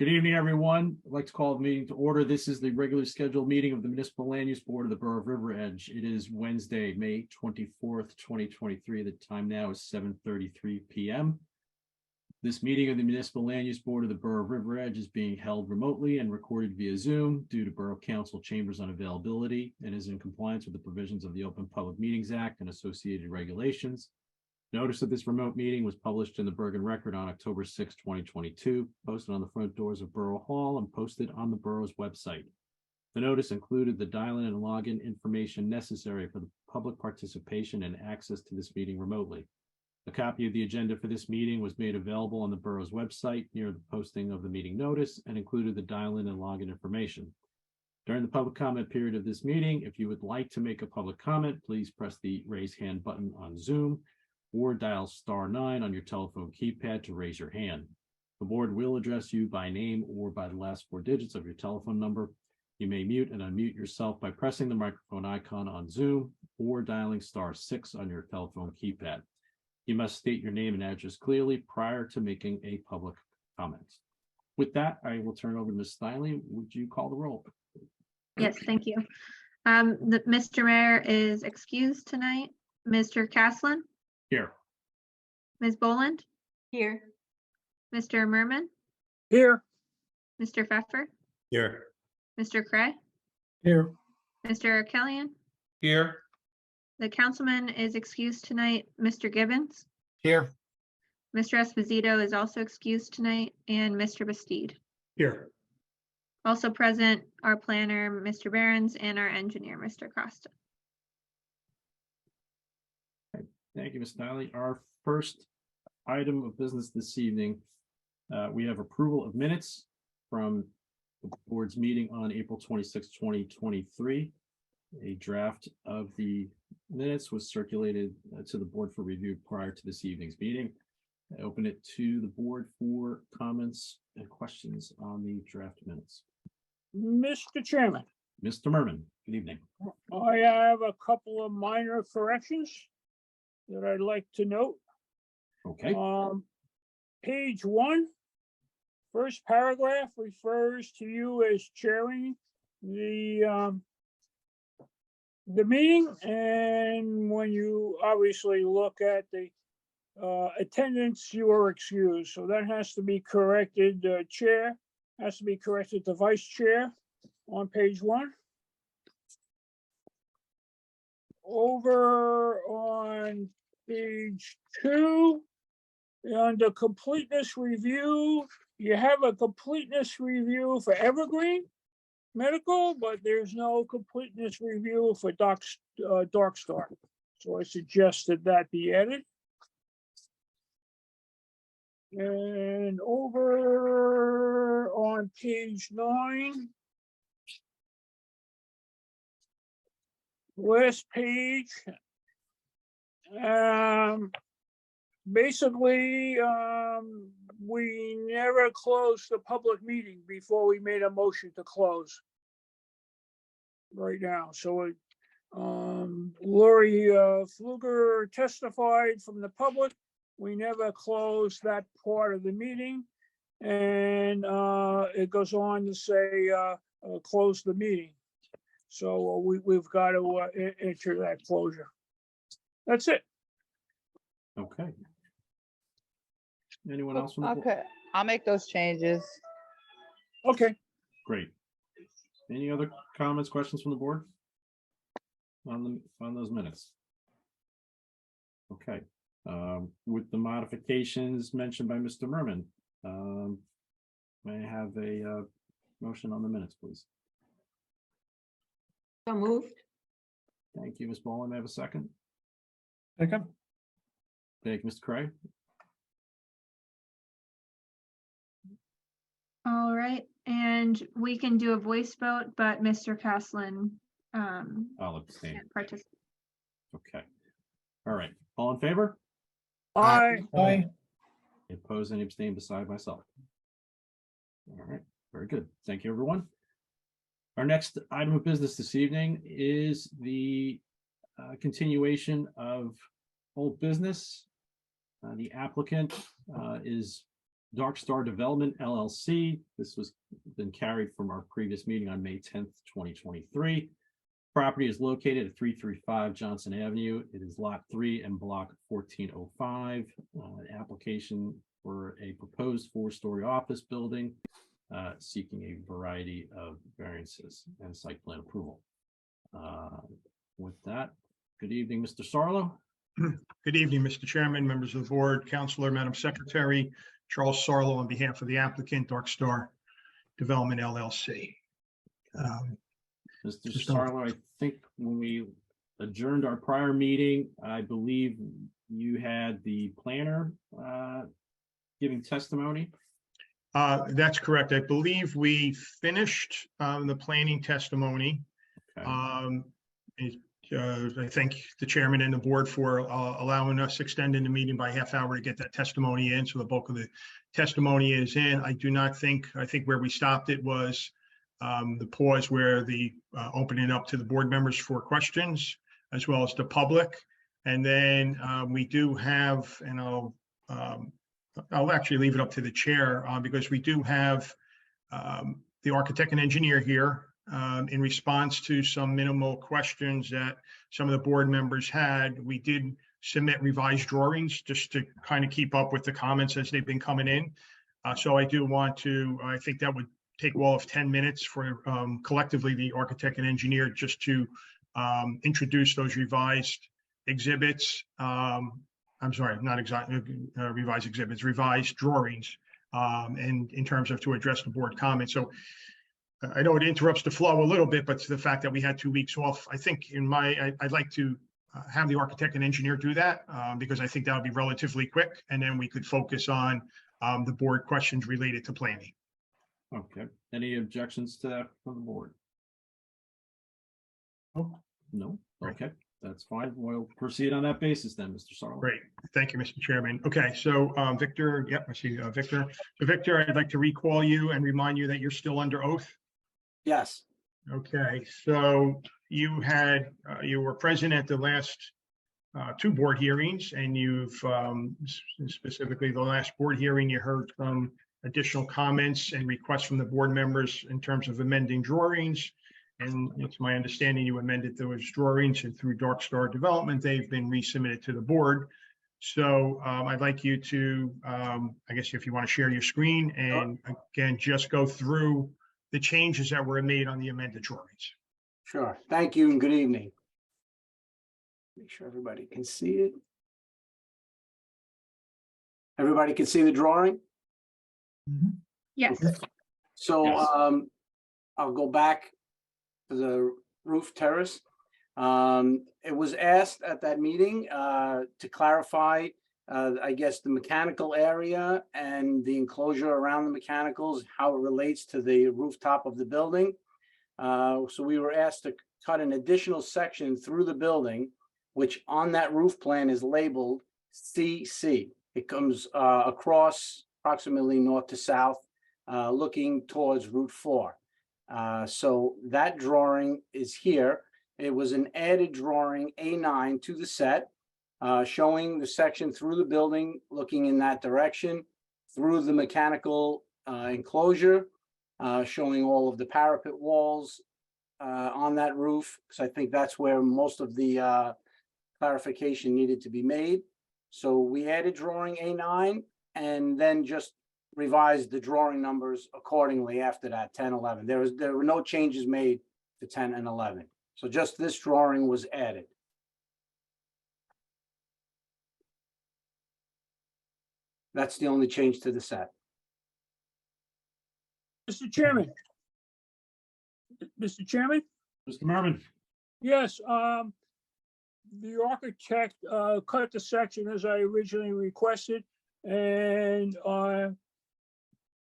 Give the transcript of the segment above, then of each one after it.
Good evening, everyone. I'd like to call the meeting to order. This is the regularly scheduled meeting of the Municipal Land Use Board of the Borough of River Edge. It is Wednesday, May 24th, 2023. The time now is 7:33 p.m. This meeting of the Municipal Land Use Board of the Borough of River Edge is being held remotely and recorded via Zoom due to Borough Council chambers unavailability and is in compliance with the provisions of the Open Public Meetings Act and associated regulations. Notice of this remote meeting was published in the Bergen Record on October 6, 2022, posted on the front doors of Borough Hall and posted on the borough's website. The notice included the dial-in and login information necessary for the public participation and access to this meeting remotely. A copy of the agenda for this meeting was made available on the borough's website near the posting of the meeting notice and included the dial-in and login information. During the public comment period of this meeting, if you would like to make a public comment, please press the raise hand button on Zoom or dial *9 on your telephone keypad to raise your hand. The board will address you by name or by the last four digits of your telephone number. You may mute and unmute yourself by pressing the microphone icon on Zoom or dialing *6 on your telephone keypad. You must state your name and address clearly prior to making a public comment. With that, I will turn over to Ms. Steinle. Would you call the roll? Yes, thank you. Mr. Mayor is excused tonight. Mr. Caslin? Here. Ms. Boland? Here. Mr. Merman? Here. Mr. Pfeffer? Here. Mr. Cray? Here. Mr. Kellyan? Here. The councilman is excused tonight. Mr. Gibbons? Here. Mr. Esposito is also excused tonight, and Mr. Bastide. Here. Also present, our planner, Mr. Behrens, and our engineer, Mr. Costa. Thank you, Ms. Steinle. Our first item of business this evening, we have approval of minutes from the board's meeting on April 26, 2023. A draft of the minutes was circulated to the board for review prior to this evening's meeting. I open it to the board for comments and questions on the draft minutes. Mr. Chairman, Mr. Merman, good evening. I have a couple of minor corrections that I'd like to note. Okay, Page 1, first paragraph refers to you as chairing the meeting, and when you obviously look at the attendance, you are excused. So that has to be corrected. Chair has to be corrected to vice chair on page 1. Over on page 2, under completeness review, you have a completeness review for Evergreen Medical, but there's no completeness review for Dark Star. So I suggested that be added. And over on page 9, last page, basically, we never closed the public meeting before we made a motion to close right now. So Lori Fluger testified from the public. We never closed that part of the meeting. And it goes on to say, close the meeting. So we've got to enter that closure. That's it. okay. Anyone else? From the board? Okay, I'll make those changes. Okay. Great. Any other comments, questions from the board on those minutes? Okay. With the modifications mentioned by Mr. Merman, may I have a motion on the minutes, please? So moved. Thank you, Ms. Boland. May I have a second? Second. Thank you, Mr. Cray. All right, and we can do a voice vote, but Mr. Caslin I'll abstain. can't participate. Okay. All right. All in favor? Aye. Aye. Oppose and abstain beside myself. All right, very good. Thank you, everyone. Our next item of business this evening is the continuation of old business. The applicant is Dark Star Development LLC. This was been carried from our previous meeting on May 10th, 2023. Property is located at 335 Johnson Avenue. It is Lot 3 and Block 1405. Application for a proposed 4-story office building, seeking a variety of variances and site plan approval. With that, good evening, Mr. Sarlo. Good evening, Mr. Chairman, members of the board, Counselor, Madam Secretary, Charles Sarlo on behalf of the applicant, Dark Star Development LLC. Mr. Just Sarlo, I think when we adjourned our prior meeting, I believe you had the planner giving testimony. That's correct. I believe we finished the planning testimony. Okay. I thank the chairman and the board for allowing us extending the meeting by half hour to get that testimony in. So the bulk of the testimony is in. I think where we stopped it was the pause where the opening up to the board members for questions as well as the public. And then we do have, and I'll actually leave it up to the chair because we do have the architect and engineer here in response to some minimal questions that some of the board members had. We did submit revised drawings just to kind of keep up with the comments as they've been coming in. So I do want to, I think that would take all of 10 minutes for collectively the architect and engineer just to introduce those revised exhibits. I'm sorry, not exactly revised exhibits, revised drawings, and in terms of to address the board comments. So I know it interrupts the flow a little bit, but the fact that we had 2 weeks off, I think I'd like to have the architect and engineer do that because I think that would be relatively quick, and then we could focus on the board questions related to planning. Okay. Any objections to that from the board? No. Okay. That's fine. We'll proceed on that basis then, Mr. Sarlo. Great. Thank you, Mr. Chairman. Okay, so Victor, yep, I see Victor. So Victor, I'd like to recall you and remind you that you're still under oath. Yes, Okay, so you were present at the last 2 board hearings, and you've specifically the last board hearing, you heard some additional comments and requests from the board members in terms of amending drawings. And it's my understanding you amended those drawings, and through Dark Star Development, they've been resubmitted to the board. So I'd like you to, I guess if you want to share your screen and again, just go through the changes that were made on the amended drawings. sure. Thank you and good evening. Make sure everybody can see it. Everybody can see the drawing? Yes. So Yes. I'll go back to the roof terrace. It was asked at that meeting to clarify, I guess, the mechanical area and the enclosure around the mechanicals, how it relates to the rooftop of the building. So we were asked to cut an additional section through the building, which on that roof plan is labeled CC. It comes across approximately north to south, looking towards Route 4. So that drawing is here. It was an added drawing A9 to the set, showing the section through the building, looking in that direction, through the mechanical enclosure, showing all of the parapet walls on that roof, because I think that's where most of the clarification needed to be made. So we added drawing A9 and then just revised the drawing numbers accordingly after that, 10, 11. There were no changes made to 10 and 11. So just this drawing was added. That's the only change to the set. Mr. Chairman. Mr. Chairman, Mr. Merman. yes, the architect cut the section as I originally requested, and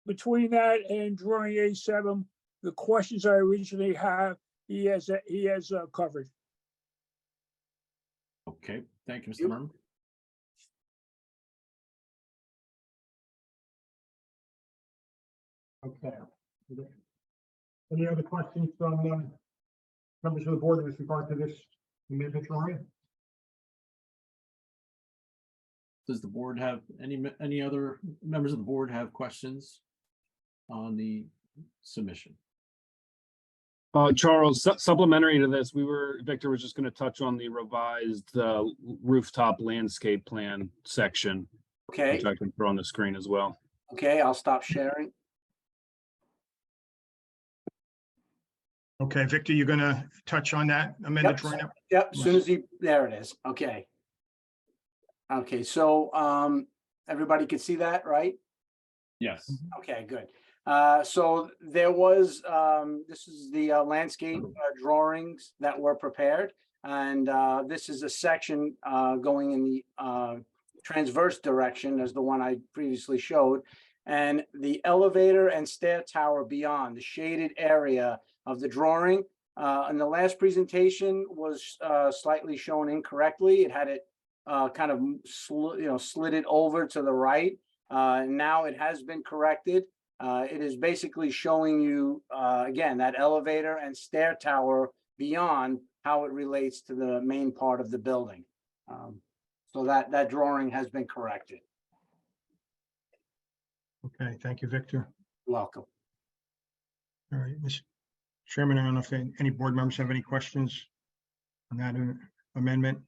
between that and drawing A7, the questions I originally have, he has covered. Okay. Thank you, Mr. Merman. Okay. Any other questions from members of the board with regard to this amendment drawing? Does the board have any other members of the board have questions on the submission? Charles, supplementary to this, Victor was just going to touch on the revised rooftop landscape plan section, Okay, which I can throw on the screen as well. okay, I'll stop sharing. Okay, Victor, you're gonna touch on that amended Yep. drawing? Yep, as soon as there it is. Okay. Okay, so everybody could see that, right? Yes. Okay, good. So there was, this is the landscape drawings that were prepared. And this is a section going in the transverse direction as the one I previously showed. And the elevator and stair tower beyond the shaded area of the drawing. In the last presentation was slightly shown incorrectly. It had it kind of slid it over to the right. Now it has been corrected. It is basically showing you, again, that elevator and stair tower beyond how it relates to the main part of the building. So that drawing has been corrected. Okay, thank you, Victor. Welcome. All right, Mr. Chairman, I don't know if any board members have any questions on that amendment.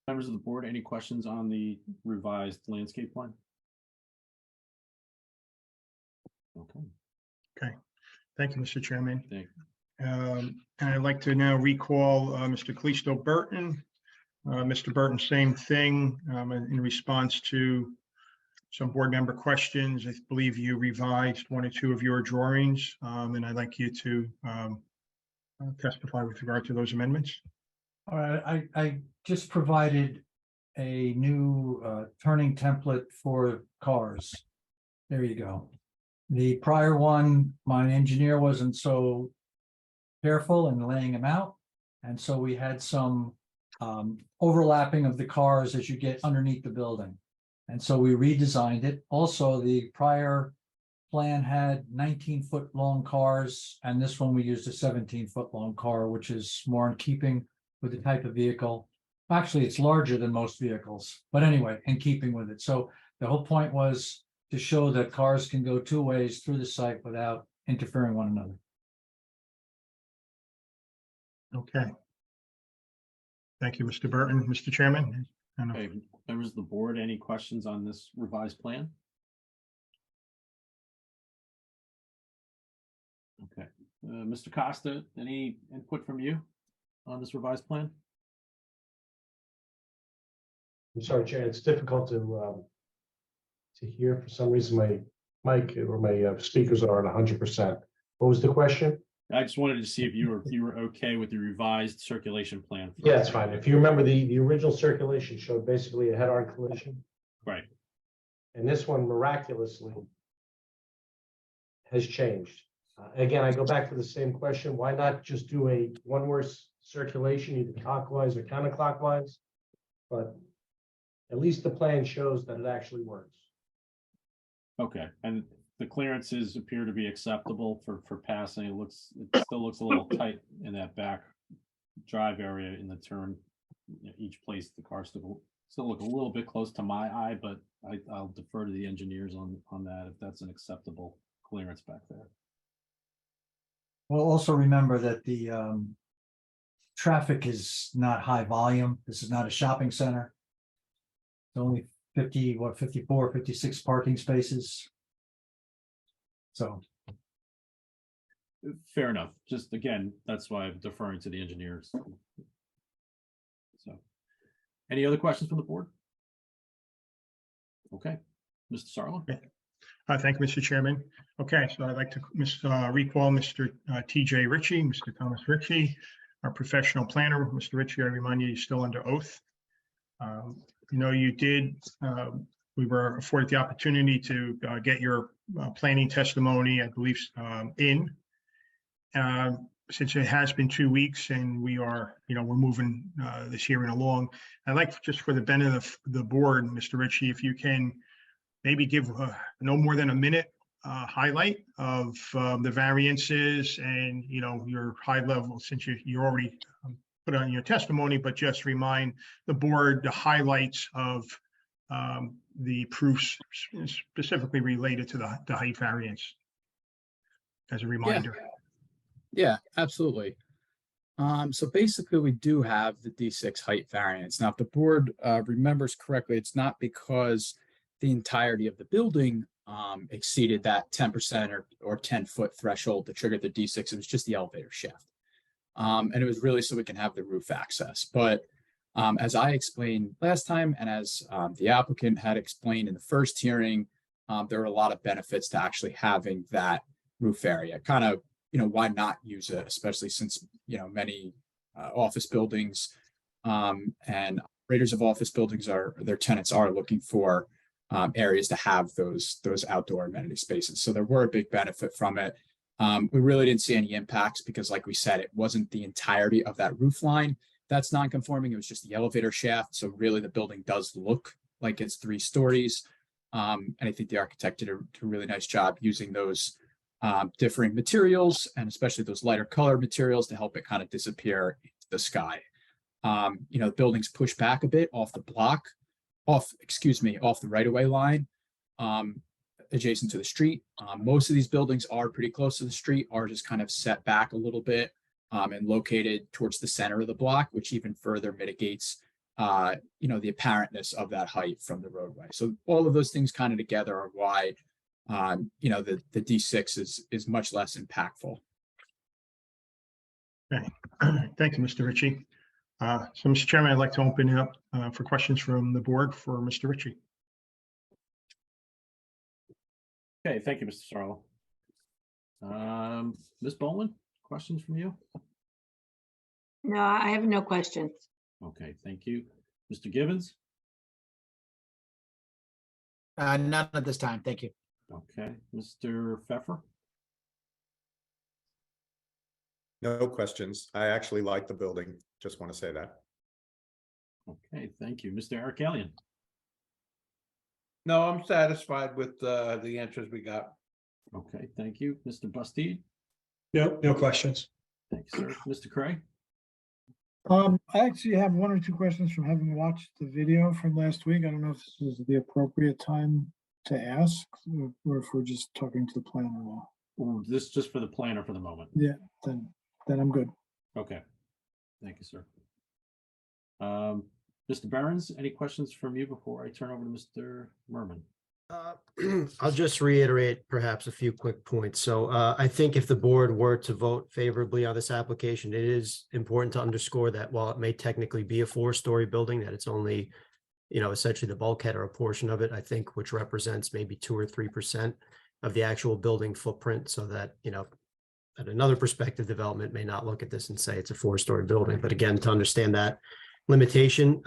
Members of the board, any questions on the revised landscape plan? Okay, Thank you, Mr. Chairman. thank And I'd like to now recall Mr. Callisto Burton. Mr. Burton, same thing, in response to some board member questions. I believe you revised one or two of your drawings, and I'd like you to testify with regard to those amendments. All right, I just provided a new turning template for cars. There you go. The prior one, my engineer wasn't so careful in laying them out. And so we had some overlapping of the cars as you get underneath the building. And so we redesigned it. Also, the prior plan had 19-foot long cars, and this one we used a 17-foot long car, which is more in keeping with the type of vehicle. Actually, it's larger than most vehicles, but anyway, in keeping with it. So the whole point was to show that cars can go two ways through the site without interfering one another. Okay. Thank you, Mr. Burton. Mr. Chairman? I don't know if- Okay, members of the board, any questions on this revised plan? Okay, Mr. Costa, any input from you on this revised plan? I'm sorry, Chair, it's difficult to hear. For some reason, my mic or my speakers are at 100%. What was the question? I just wanted to see if you were okay with the revised circulation plan. Yeah, it's fine. If you remember, the original circulation showed basically a head-on collision. Right. And this one miraculously has changed. Again, I go back to the same question. Why not just do a one-worse circulation, either clockwise or counterclockwise? But at least the plan shows that it actually works. Okay, and the clearances appear to be acceptable for passing. It still looks a little tight in that back drive area in the turn. Each place the cars still look a little bit close to my eye, but I'll defer to the engineers on that if that's an acceptable clearance back there. Well, also remember that the traffic is not high volume. This is not a shopping center. It's only 54, 56 parking spaces. So. Fair enough. Just again, that's why I'm deferring to the engineers. So, any other questions from the board? Okay, Mr. Sarlo. Thank you, Mr. Chairman. Okay, so I'd like to recall Mr. TJ Ritchie, Mr. Thomas Ritchie, our professional planner. Mr. Ritchie, I remind you, you're still under oath. You did, we were afforded the opportunity to get your planning testimony, I believe, in. Since it has been 2 weeks and we are, we're moving this hearing along, I'd like, just for the benefit of the board, Mr. Ritchie, if you can maybe give no more than a minute highlight of the variances and, your high level, since you're already put on your testimony, but just remind the board the highlights of the proofs specifically related to the height variance as a reminder. Yeah, absolutely. So basically we do have the D6 height variance. Now, if the board remembers correctly, it's not because the entirety of the building exceeded that 10% or 10-foot threshold to trigger the D6. It was just the elevator shaft. And it was really so we can have the roof access. But as I explained last time, and as the applicant had explained in the first hearing, there are a lot of benefits to actually having that roof area. Kind of, why not use it, especially since, many office buildings and operators of office buildings their tenants are looking for areas to have those outdoor amenity spaces. So there were a big benefit from it. We really didn't see any impacts because, like we said, it wasn't the entirety of that roof line that's non-conforming. It was just the elevator shaft. So really the building does look like it's 3 stories. And I think the architect did a really nice job using those differing materials, and especially those lighter color materials, to help it kind of disappear into the sky. The building's pushed back a bit off the right-of-way line, adjacent to the street. Most of these buildings are pretty close to the street. Ours is kind of set back a little bit and located towards the center of the block, which even further mitigates, the apparentness of that height from the roadway. So all of those things kind of together are why, the D6 is much less impactful. Okay. Thank you, Mr. Ritchie. So, Mr. Chairman, I'd like to open it up for questions from the board for Mr. Ritchie. Okay, thank you, Mr. Sarlo. Ms. Bowman, questions from you? No, I have no questions. Okay, thank you. Mr. Gibbons? None at this time. Thank you. Okay, Mr. Pfeffer? No questions. I actually like the building. Just want to say that. Okay, thank you. Mr. Arkalian? No, I'm satisfied with the answers we got. Okay, thank you. Mr. Bustede? No questions. Thanks, sir. Mr. Cray? I actually have 1 or 2 questions from having watched the video from last week. I don't know if this is the appropriate time to ask, or if we're just talking to the planner now. Or this is just for the planner for the moment? Yeah, then I'm good. Okay. Thank you, sir. Mr. Behrens, any questions from you before I turn over to Mr. Merman? I'll just reiterate perhaps a few quick points. So I think if the board were to vote favorably on this application, it is important to underscore that while it may technically be a 4-story building, that it's only, essentially the bulkhead or a portion of it, I think, which represents maybe 2 or 3% of the actual building footprint. So that, at another perspective, development may not look at this and say it's a 4-story building. But again, to understand that limitation,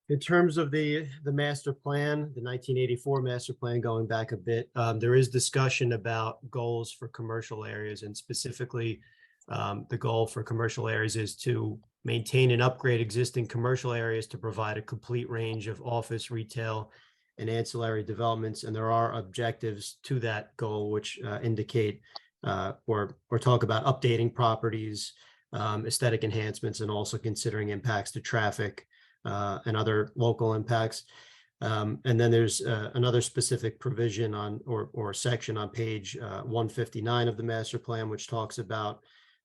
in terms of the master plan, the 1984 master plan, going back a bit, there is discussion about goals for commercial areas, and specifically the goal for commercial areas is to maintain and upgrade existing commercial areas to provide a complete range of office, retail, and ancillary developments. And there are objectives to that goal, which indicate or talk about updating properties, aesthetic enhancements, and also considering impacts to traffic and other local impacts. And then there's another specific provision on or section on page 159 of the master plan, which talks about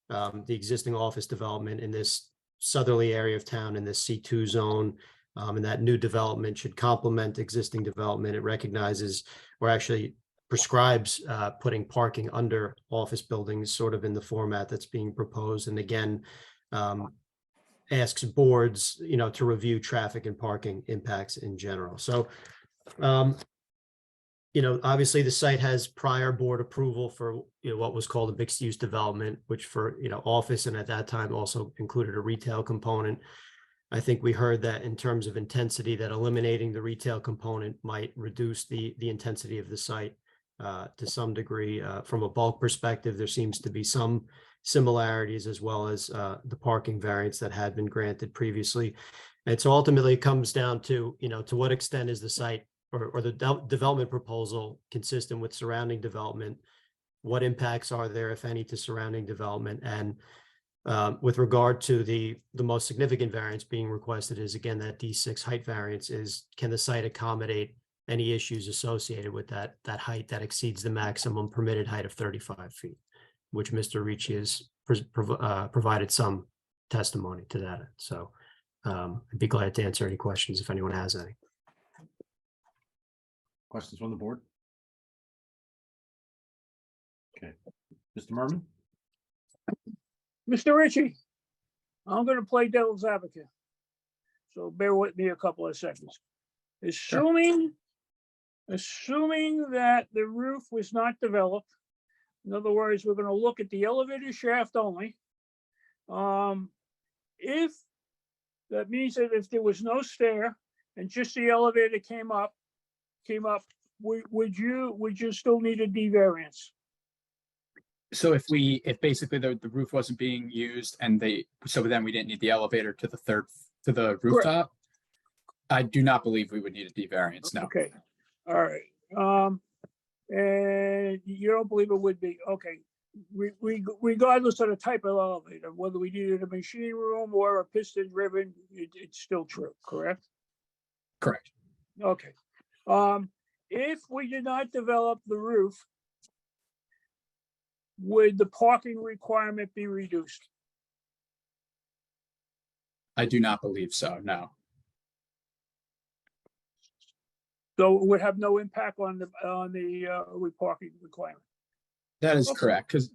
the existing office development in this southerly area of town in this C2 zone. And that new development should complement existing development. It recognizes or actually prescribes putting parking under office buildings, sort of in the format that's being proposed. And again, asks boards, to review traffic and parking impacts in general. So, obviously the site has prior board approval for, what was called a mixed use development, which for, office, and at that time also included a retail component. I think we heard that in terms of intensity, that eliminating the retail component might reduce the intensity of the site to some degree. From a bulk perspective, there seems to be some similarities, as well as the parking variance that had been granted previously. And so ultimately it comes down to, to what extent is the site or the development proposal consistent with surrounding development? What impacts are there, if any, to surrounding development? And With regard to the most significant variance being requested is, again, that D6 height variance is, can the site accommodate any issues associated with that height that exceeds the maximum permitted height of 35 feet, which Mr. Ricci has provided some testimony to that. So I'd be glad to answer any questions if anyone has any. Questions from the board? Okay, Mr. Merman? Mr. Ritchie, I'm gonna play devil's advocate. So bear with me a couple of seconds. Assuming that the roof was not developed, in other words, we're gonna look at the elevator shaft only. If that means that if there was no stair and just the elevator came up, would you still need a D variance? So if basically the roof wasn't being used and so then we didn't need the elevator to the rooftop, I do not believe we would need a D variance, no. Okay, all right. And you don't believe it would be, okay. Regardless of the type of elevator, whether we needed a machine room or a piston driven, it's still true, correct? Correct. Okay. If we did not develop the roof, would the parking requirement be reduced? I do not believe so, no. So it would have no impact on the parking requirement? That is Okay. correct, because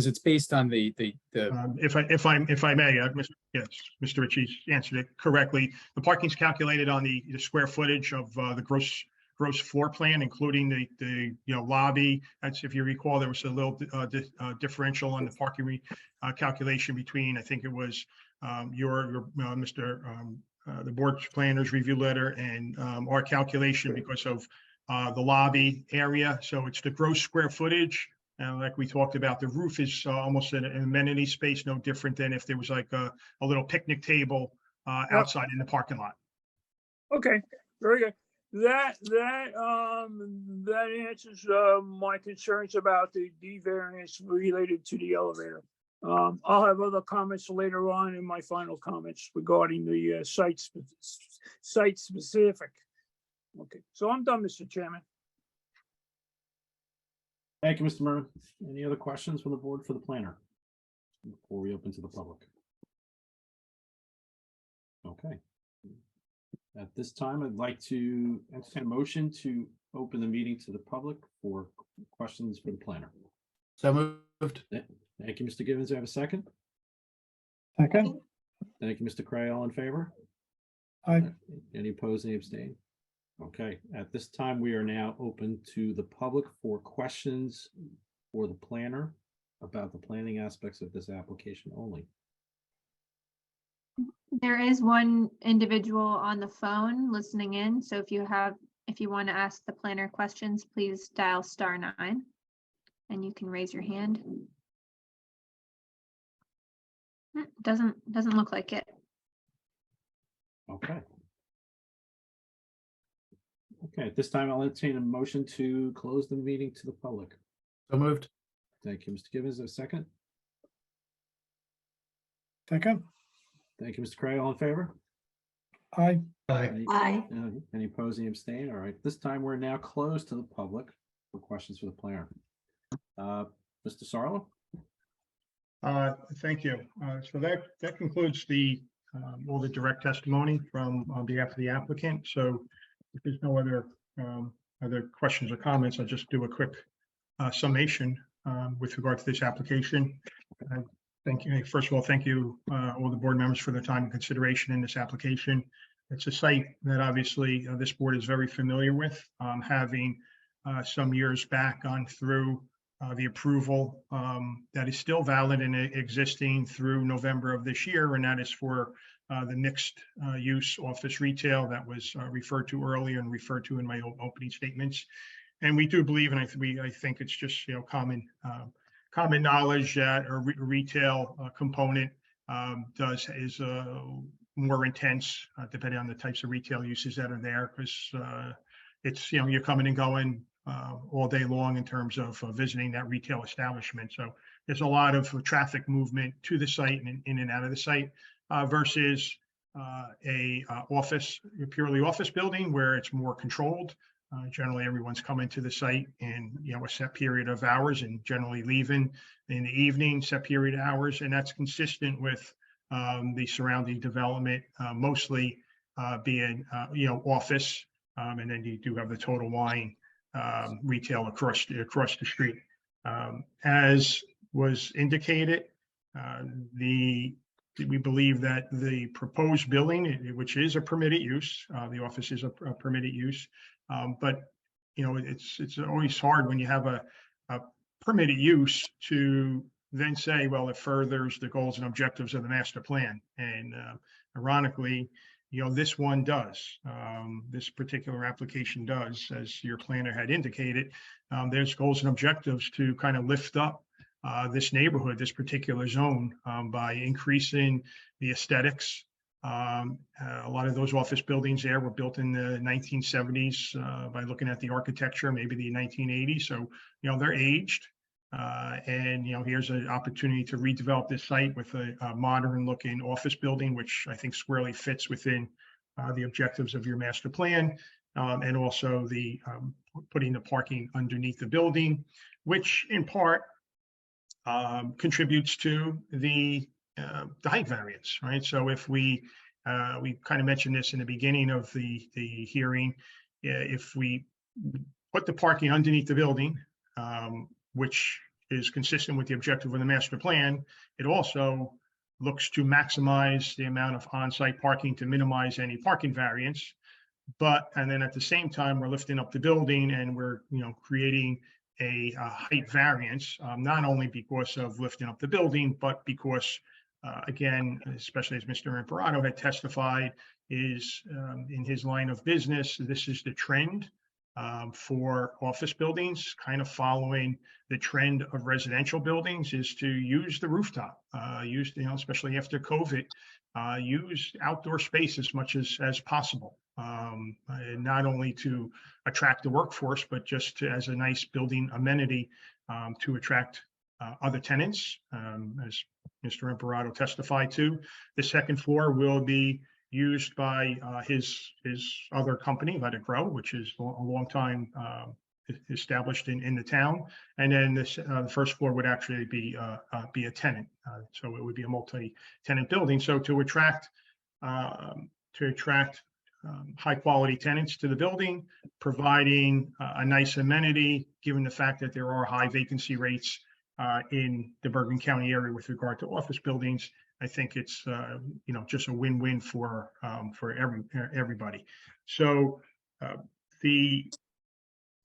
it's based on the If I may, yes, Mr. Ritchie answered it correctly. The parking's calculated on the square footage of the gross floor plan, including the lobby. That's, if you recall, there was a little differential on the parking calculation between, I think it was the board planner's review letter and our calculation because of the lobby area. So it's the gross square footage. And like we talked about, the roof is almost an amenity space, no different than if there was like a little picnic table outside in the parking lot. Okay, very good. That answers my concerns about the D variance related to the elevator. I'll have other comments later on in my final comments regarding the site specific. Okay, so I'm done, Mr. Chairman. Thank you, Mr. Merman. Any other questions from the board for the planner before we open to the public? Okay. At this time, I'd like to entertain a motion to open the meeting to the public for questions for the planner. So moved. Thank you, Mr. Givens. Do I have a second? Second. Thank you, Mr. Cray. All in favor? Aye. Any opposed, any abstain? Okay, at this time, we are now open to the public for questions for the planner about the planning aspects of this application only. There is one individual on the phone listening in, so if you want to ask the planner questions, please dial *9 and you can raise your hand. Doesn't look like it. Okay. Okay, at this time, I'll entertain a motion to close the meeting to the public. So moved. Thank you, Mr. Givens. A second? Second. Thank you, Mr. Cray. All in favor? Aye. Aye. Any opposed, any abstain? All right, this time we're now closed to the public for questions for the planner. Mr. Sarlo? Thank you. So that concludes all the direct testimony on behalf of the applicant. So if there's no other questions or comments, I'll just do a quick summation with regard to this application. Thank you. First of all, thank you all the board members for their time and consideration in this application. It's a site that obviously this board is very familiar with, having some years back gone through the approval that is still valid and existing through November of this year, and that is for the mixed use office retail that was referred to earlier and referred to in my opening statements. And we do believe, and I think it's just common knowledge that a retail component is more intense depending on the types of retail uses that are there, because it's you're coming and going all day long in terms of visiting that retail establishment. So there's a lot of traffic movement to the site and in and out of the site versus a purely office building where it's more controlled. Generally, everyone's coming to the site in a set period of hours and generally leaving in the evening, set period of hours, and that's consistent with the surrounding development, mostly being office, and then you do have the Total Wine retail across the street. As was indicated, we believe that the proposed building, which is a permitted use, the office is a permitted use, but it's always hard when you have a permitted use to then say, well, it furthers the goals and objectives of the master plan. And ironically, this one does. This particular application does, as your planner had indicated. There's goals and objectives to kind of lift up this neighborhood, this particular zone, by increasing the aesthetics. A lot of those office buildings there were built in the 1970s by looking at the architecture, maybe the 1980s. So, they're aged. And here's an opportunity to redevelop this site with a modern looking office building, which I think squarely fits within the objectives of your master plan, and also the putting the parking underneath the building, which in part contributes to the height variance, right? So if we kind of mentioned this in the beginning of the hearing, if we put the parking underneath the building, which is consistent with the objective of the master plan, it also looks to maximize the amount of on-site parking to minimize any parking variance. And then at the same time, we're lifting up the building and we're, creating a height variance, not only because of lifting up the building, but because, again, especially as Mr. Imperato had testified, is in his line of business, this is the trend for office buildings, kind of following the trend of residential buildings, is to use the rooftop, especially after COVID, use outdoor space as much as possible, and not only to attract the workforce, but just as a nice building amenity to attract other tenants, as Mr. Imperato testified to. The second floor will be used by his other company, Let It Grow, which is a long time established in the town. And then the first floor would actually be a tenant, so it would be a multi-tenant building. So to attract high quality tenants to the building, providing a nice amenity, given the fact that there are high vacancy rates in the Bergen County area with regard to office buildings, I think it's just a win-win for everybody. So the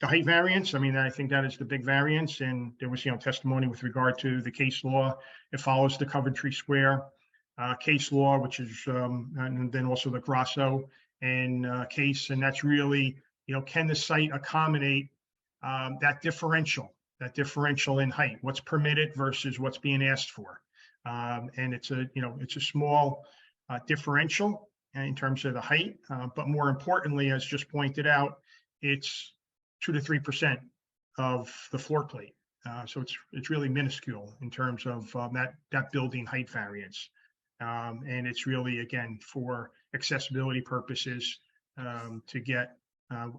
height variance, I think that is the big variance, and there was testimony with regard to the case law. It follows the Coventry Square case law, which is and then also the Grasso and case, and that's really can the site accommodate that differential in height, what's permitted versus what's being asked for. And it's a small differential in terms of the height, but more importantly, as just pointed out, it's 2 to 3% of the floor plate. So it's really minuscule in terms of that building height variance. And it's really, again, for accessibility purposes, to get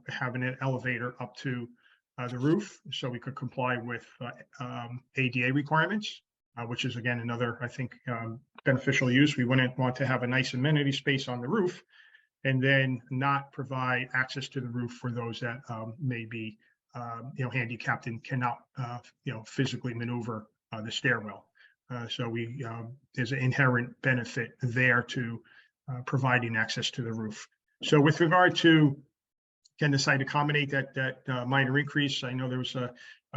having an elevator up to the roof so we could comply with ADA requirements. Which is, again, another, I think, beneficial use. We wouldn't want to have a nice amenity space on the roof and then not provide access to the roof for those that may be, handicapped and cannot, physically maneuver the stairwell. So there's an inherent benefit there to providing access to the roof. So with regard to, can the site accommodate that minor increase? I know there was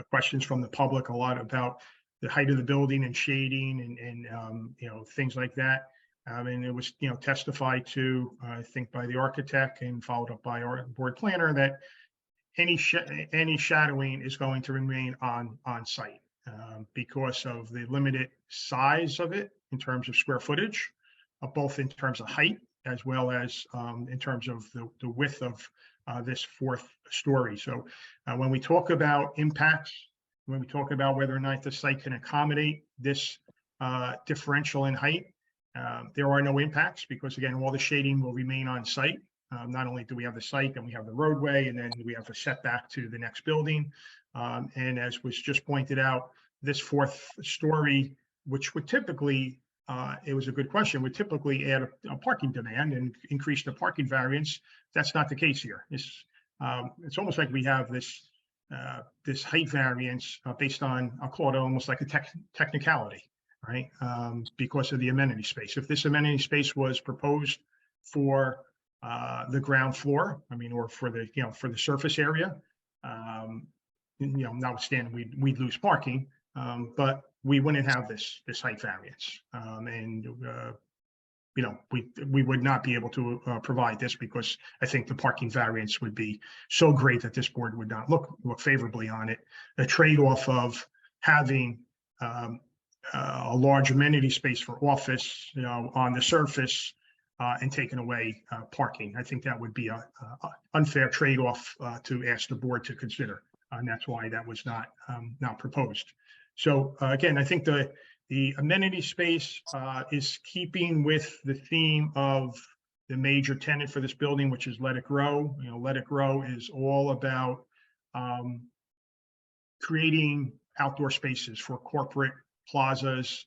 questions from the public a lot about the height of the building and shading and things like that. And it was, testified to, I think, by the architect and followed up by our board planner that any shadowing is going to remain on site because of the limited size of it in terms of square footage, both in terms of height as well as in terms of the width of this fourth story. So when we talk about impacts, when we talk about whether or not the site can accommodate this differential in height, there are no impacts because again, all the shading will remain on site. Not only do we have the site, then we have the roadway, and then we have a setback to the next building. And as was just pointed out, this fourth story, which would typically, it was a good question, would typically add a parking demand and increase the parking variance. That's not the case here. It's almost like we have this this height variance based on, I'll call it almost like a technicality, right? Because of the amenity space. If this amenity space was proposed for the ground floor, I mean, or for the, for the surface area, notwithstanding we'd lose parking, but we wouldn't have this height variance. We would not be able to provide this because I think the parking variance would be so great that this board would not look favorably on it. The trade-off of having a large amenity space for office, on the surface, and taking away parking. I think that would be a unfair trade-off to ask the board to consider, and that's why that was not proposed. So again, I think the amenity space is keeping with the theme of the major tenant for this building, which is Let It Grow. Let It Grow is all about creating outdoor spaces for corporate plazas,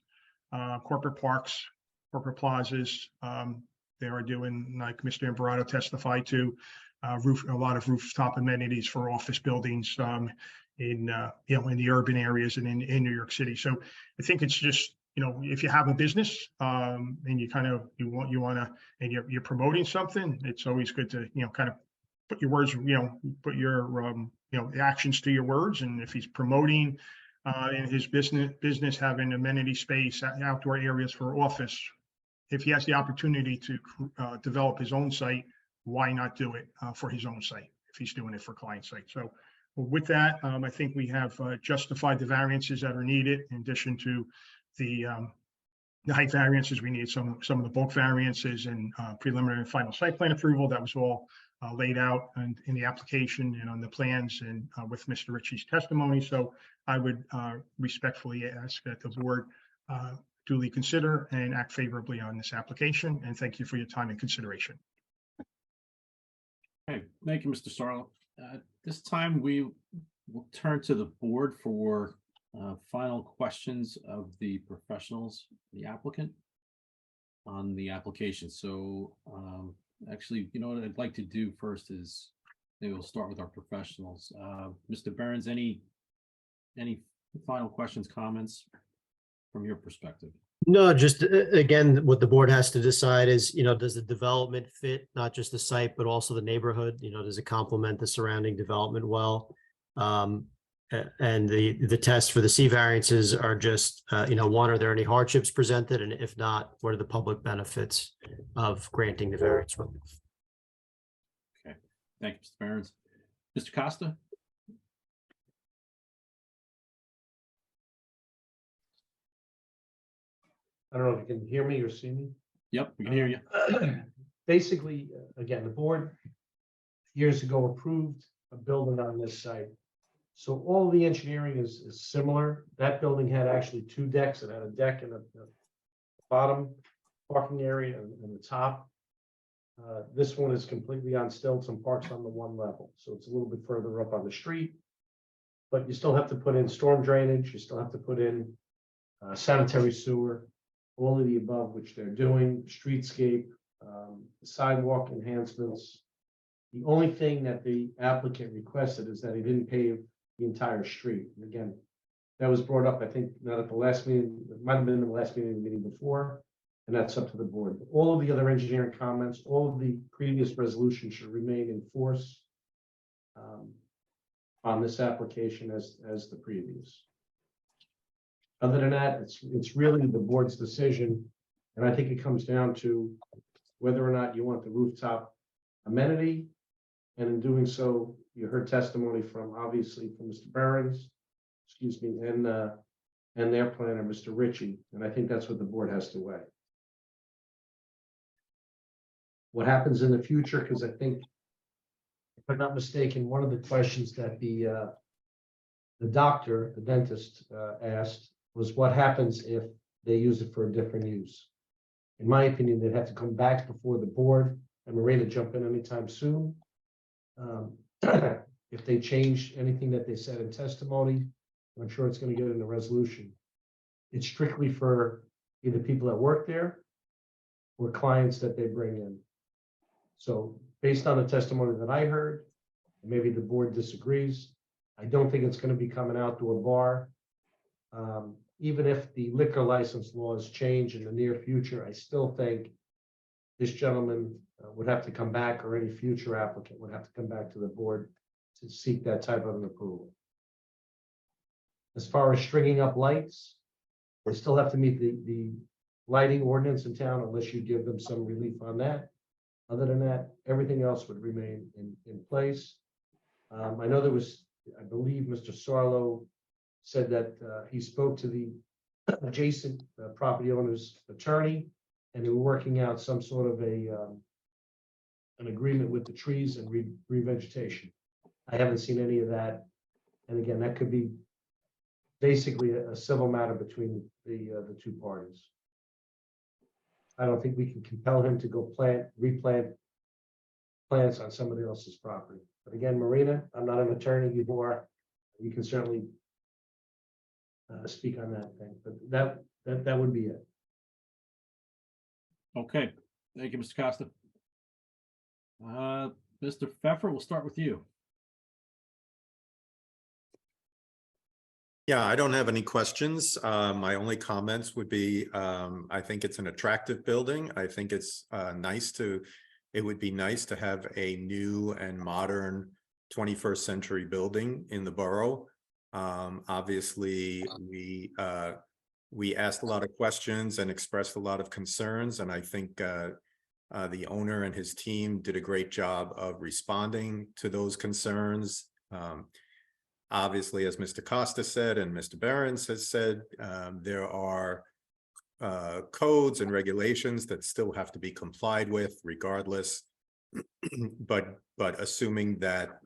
corporate parks, corporate plazas. They are doing, like Mr. Imperato testified to, a lot of rooftop amenities for office buildings in the urban areas and in New York City. So I think it's just, if you have a business and you want to, and you're promoting something, it's always good to, kind of put your words, put your, actions to your words. And if he's promoting in his business having amenity space, outdoor areas for office, if he has the opportunity to develop his own site, why not do it for his own site if he's doing it for client site? So with that, I think we have justified the variances that are needed. In addition to the height variances, we need some of the bulk variances and preliminary and final site plan approval. That was all laid out in the application and on the plans and with Mr. Ritchie's testimony. So I would respectfully ask that the board duly consider and act favorably on this application. And thank you for your time and consideration. Okay, thank you, Mr. Sarlo. This time we will turn to the board for final questions of the professionals, the applicant on the application. So actually, what I'd like to do first is maybe we'll start with our professionals. Mr. Behrens, any final questions, comments from your perspective? No, just again, what the board has to decide is, does the development fit not just the site, but also the neighborhood? Does it complement the surrounding development well? And the test for the C variances are just, one, are there any hardships presented? And if not, what are the public benefits of granting the variance relief? Okay, thank you, Mr. Behrens. Mr. Costa? I don't know if you can hear me or see me. Yep, we can hear you. Basically, again, the board years ago approved a building on this site. So all the engineering is similar. That building had actually two decks. It had a deck in the bottom parking area and the top. This one is completely on stilts and parks on the one level. So it's a little bit further up on the street. But you still have to put in storm drainage. You still have to put in sanitary sewer. All of the above, which they're doing, streetscape, sidewalk enhancements. The only thing that the applicant requested is that he didn't pave the entire street. And again, that was brought up, I think, not at the last meeting, it might have been in the last meeting, the meeting before, and that's up to the board. All of the other engineering comments, all of the previous resolutions should remain in force on this application as the previous. Other than that, it's really the board's decision. And I think it comes down to whether or not you want the rooftop amenity. And in doing so, you heard testimony from, obviously, from Mr. Behrens, and their planner, Mr. Ritchie. And I think that's what the board has to weigh. What happens in the future, because I think I'm not mistaken, one of the questions that the doctor, the dentist, asked was what happens if they use it for a different use? In my opinion, they'd have to come back before the board, and Marina jump in anytime soon. If they change anything that they said in testimony, I'm sure it's gonna get in the resolution. It's strictly for either people that work there or clients that they bring in. So based on the testimony that I heard, maybe the board disagrees, I don't think it's gonna become an outdoor bar. Even if the liquor license laws change in the near future, I still think this gentleman would have to come back, or any future applicant would have to come back to the board to seek that type of an approval. As far as stringing up lights, they still have to meet the lighting ordinance in town unless you give them some relief on that. Other than that, everything else would remain in place. I know there was, I believe Mr. Sarlo said that he spoke to the adjacent property owner's attorney, and they were working out some sort of an agreement with the trees and revegetation. I haven't seen any of that. And again, that could be basically a civil matter between the two parties. I don't think we can compel him to go replant plants on somebody else's property. But again, Marina, I'm not an attorney, you are. You can certainly speak on that thing, but that would be it. Okay, thank you, Mr. Costa. Mr. Pfeffer, we'll start with you. Yeah, I don't have any questions. My only comments would be, I think it's an attractive building. I think it's it would be nice to have a new and modern 21st century building in the borough. Obviously, we asked a lot of questions and expressed a lot of concerns, and I think the owner and his team did a great job of responding to those concerns. Obviously, as Mr. Costa said and Mr. Behrens has said, there are codes and regulations that still have to be complied with regardless. but assuming that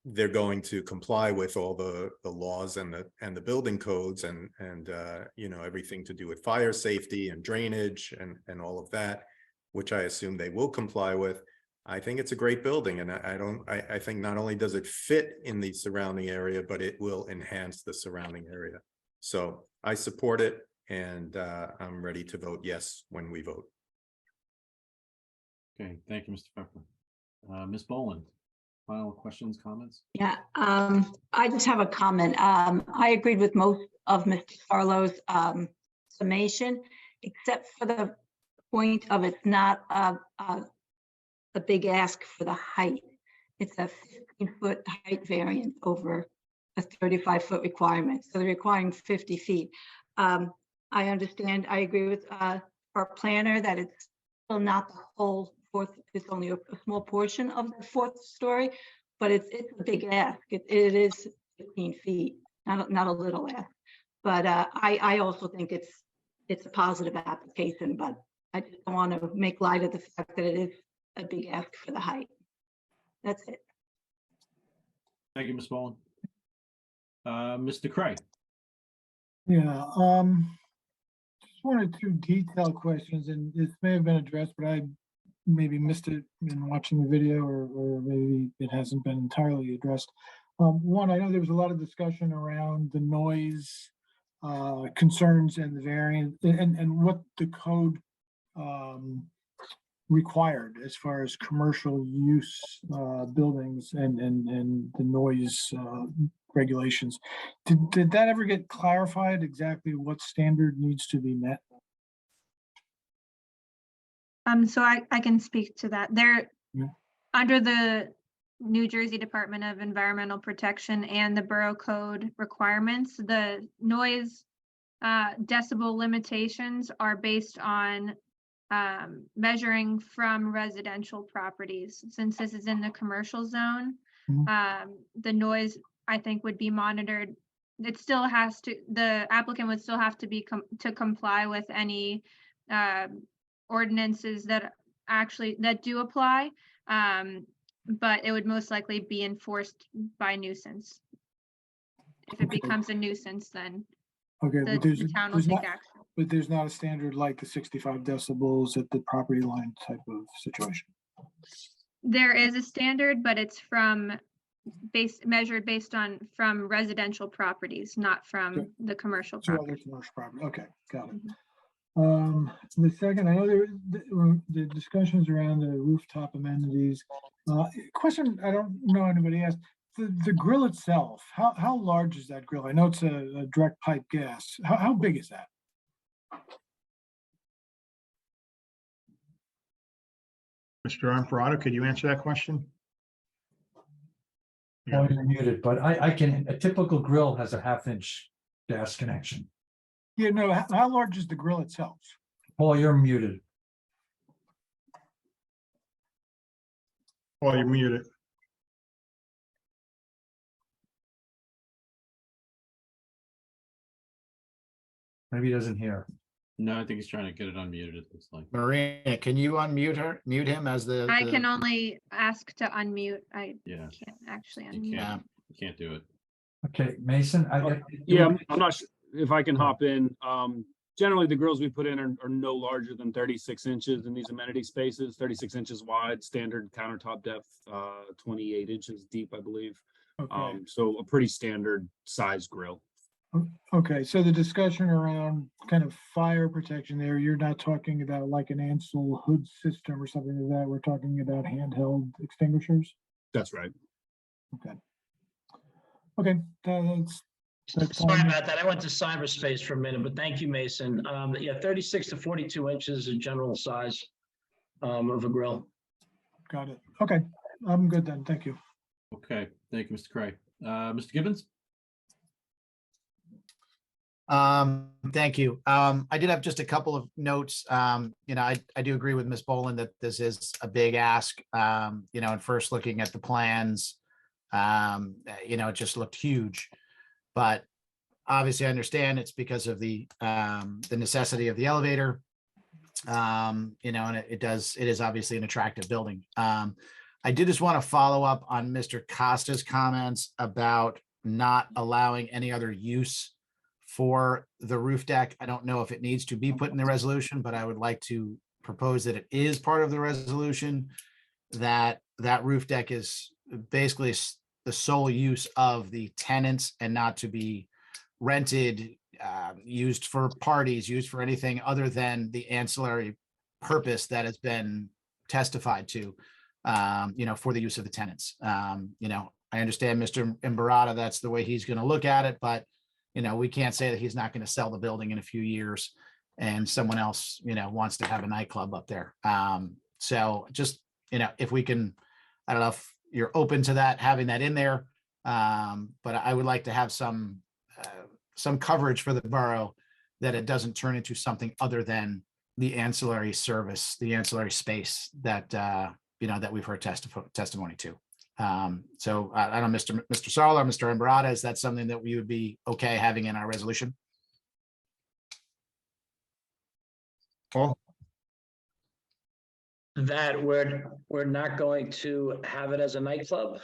they're going to comply with all the laws and the building codes and you know, everything to do with fire safety and drainage and all of that, which I assume they will comply with. I think it's a great building, and I think not only does it fit in the surrounding area, but it will enhance the surrounding area. So I support it, and I'm ready to vote yes when we vote. Okay, thank you, Mr. Pfeffer. Ms. Boland, final questions, comments? Yeah, I just have a comment. I agreed with most of Mr. Sarlo's summation, except for the point of it's not a big ask for the height. It's a 15-foot height variance over a 35-foot requirement. So they're requiring 50 feet. I understand, I agree with our planner that it's still not the whole fourth, it's only a small portion of the fourth story, but it's a big ask. It is 15 feet, not a little ask. But I also think it's a positive application, but I just don't want to make light of the fact that it is a big ask for the height. That's it. Thank you, Ms. Boland. Mr. Cray. Yeah, just one or two detailed questions, and this may have been addressed, but I maybe missed it in watching the video, or maybe it hasn't been entirely addressed. One, I know there was a lot of discussion around the noise concerns and the variant and what the code required as far as commercial use buildings and the noise regulations. Did that ever get clarified exactly what standard needs to be met? So I can speak to that. There, Yeah. Under the New Jersey Department of Environmental Protection and the Borough Code requirements, the noise decibel limitations are based on measuring from residential properties. Since this is in the commercial zone, the noise, I think, would be monitored. It still has to, the applicant would still have to be to comply with any ordinances that do apply. but it would most likely be enforced by nuisance. If it Okay. becomes a nuisance, then Okay, the the town will there's take not, action. but there's not a standard like the 65 decibels at the property line type of situation. There is a standard, but it's measured based on from residential properties, not from the commercial So property. other commercial property, okay, got it. Mhm. The second, I know the discussions around the rooftop amenities. Question, I don't know anybody asked, the grill itself, how large is that grill? I know it's a direct pipe gas. How big is that? Mr. Imparato, could you answer that question? Oh, you're muted, but I can, a typical grill has a 1/2-inch gas connection. Yeah, no, how large is the grill itself? Paul, you're muted. Paul, you're muted. Maybe he doesn't hear. No, I think he's trying to get it unmuted, it looks like. Marina, can you mute him as the? I can only ask to unmute. I Yeah, can't actually you unmute. can't, you can't do it. Okay, Mason, Yeah, I'm not sure if I can hop in. Generally, the grills we put in are no larger than 36 inches in these amenity spaces, 36 inches wide, standard countertop depth, 28 inches deep, I believe. Okay. So a pretty standard size grill. Okay, so the discussion around kind of fire protection there, you're not talking about like an Ansel hood system or something like that. We're talking about handheld extinguishers. That's right. Okay. Okay, that's Sorry fine. about that. I went to cyberspace for a minute, but thank you, Mason. Yeah, 36 to 42 inches is general size of a grill. Got it. Okay, I'm good then. Thank you. Okay, thank you, Mr. Cray. Mr. Gibbons? Thank you. I did have just a couple of notes. You know, I do agree with Ms. Boland that this is a big ask. You know, and first looking at the plans, you know, it just looked huge. But obviously I understand it's because of the necessity of the elevator. You know, and it is obviously an attractive building. I did just want to follow up on Mr. Costa's comments about not allowing any other use for the roof deck. I don't know if it needs to be put in the resolution, but I would like to propose that it is part of the resolution, that roof deck is basically the sole use of the tenants and not to be rented, used for parties, used for anything other than the ancillary purpose that has been testified to, you know, for the use of the tenants. You know, I understand Mr. Imbarata, that's the way he's going to look at it, but you know, we can't say that he's not going to sell the building in a few years and someone else, you know, wants to have a nightclub up there. So just, you know, if we can, I don't know if you're open to that, having that in there. But I would like to have some coverage for the borough that it doesn't turn into something other than the ancillary service, the ancillary space that, you know, that we've heard testimony to. So I don't know, Mr. Sarla or Mr. Imbarata, is that something that we would be okay having in our resolution? Paul? That we're not going to have it as a nightclub.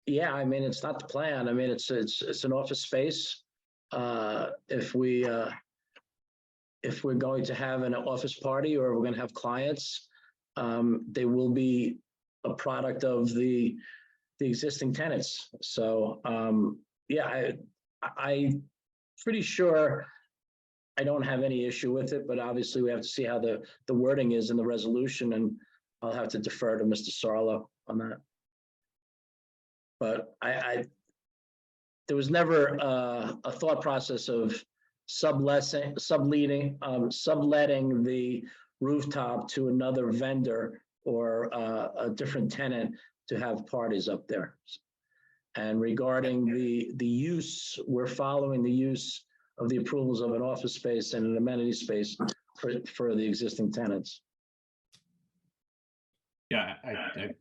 Yeah, I mean, it's not the plan. I mean, it's an office space. If we're going to have an office party or we're going to have clients, they will be a product of the existing tenants. So yeah, I'm pretty sure I don't have any issue with it, but obviously we have to see how the wording is in the resolution, and I'll have to defer to Mr. Sarlo on that. But there was never a thought process of subletting the rooftop to another vendor or a different tenant to have parties up there. And regarding the use, we're following the use of the approvals of an office space and an amenity space for the existing tenants. Yeah, I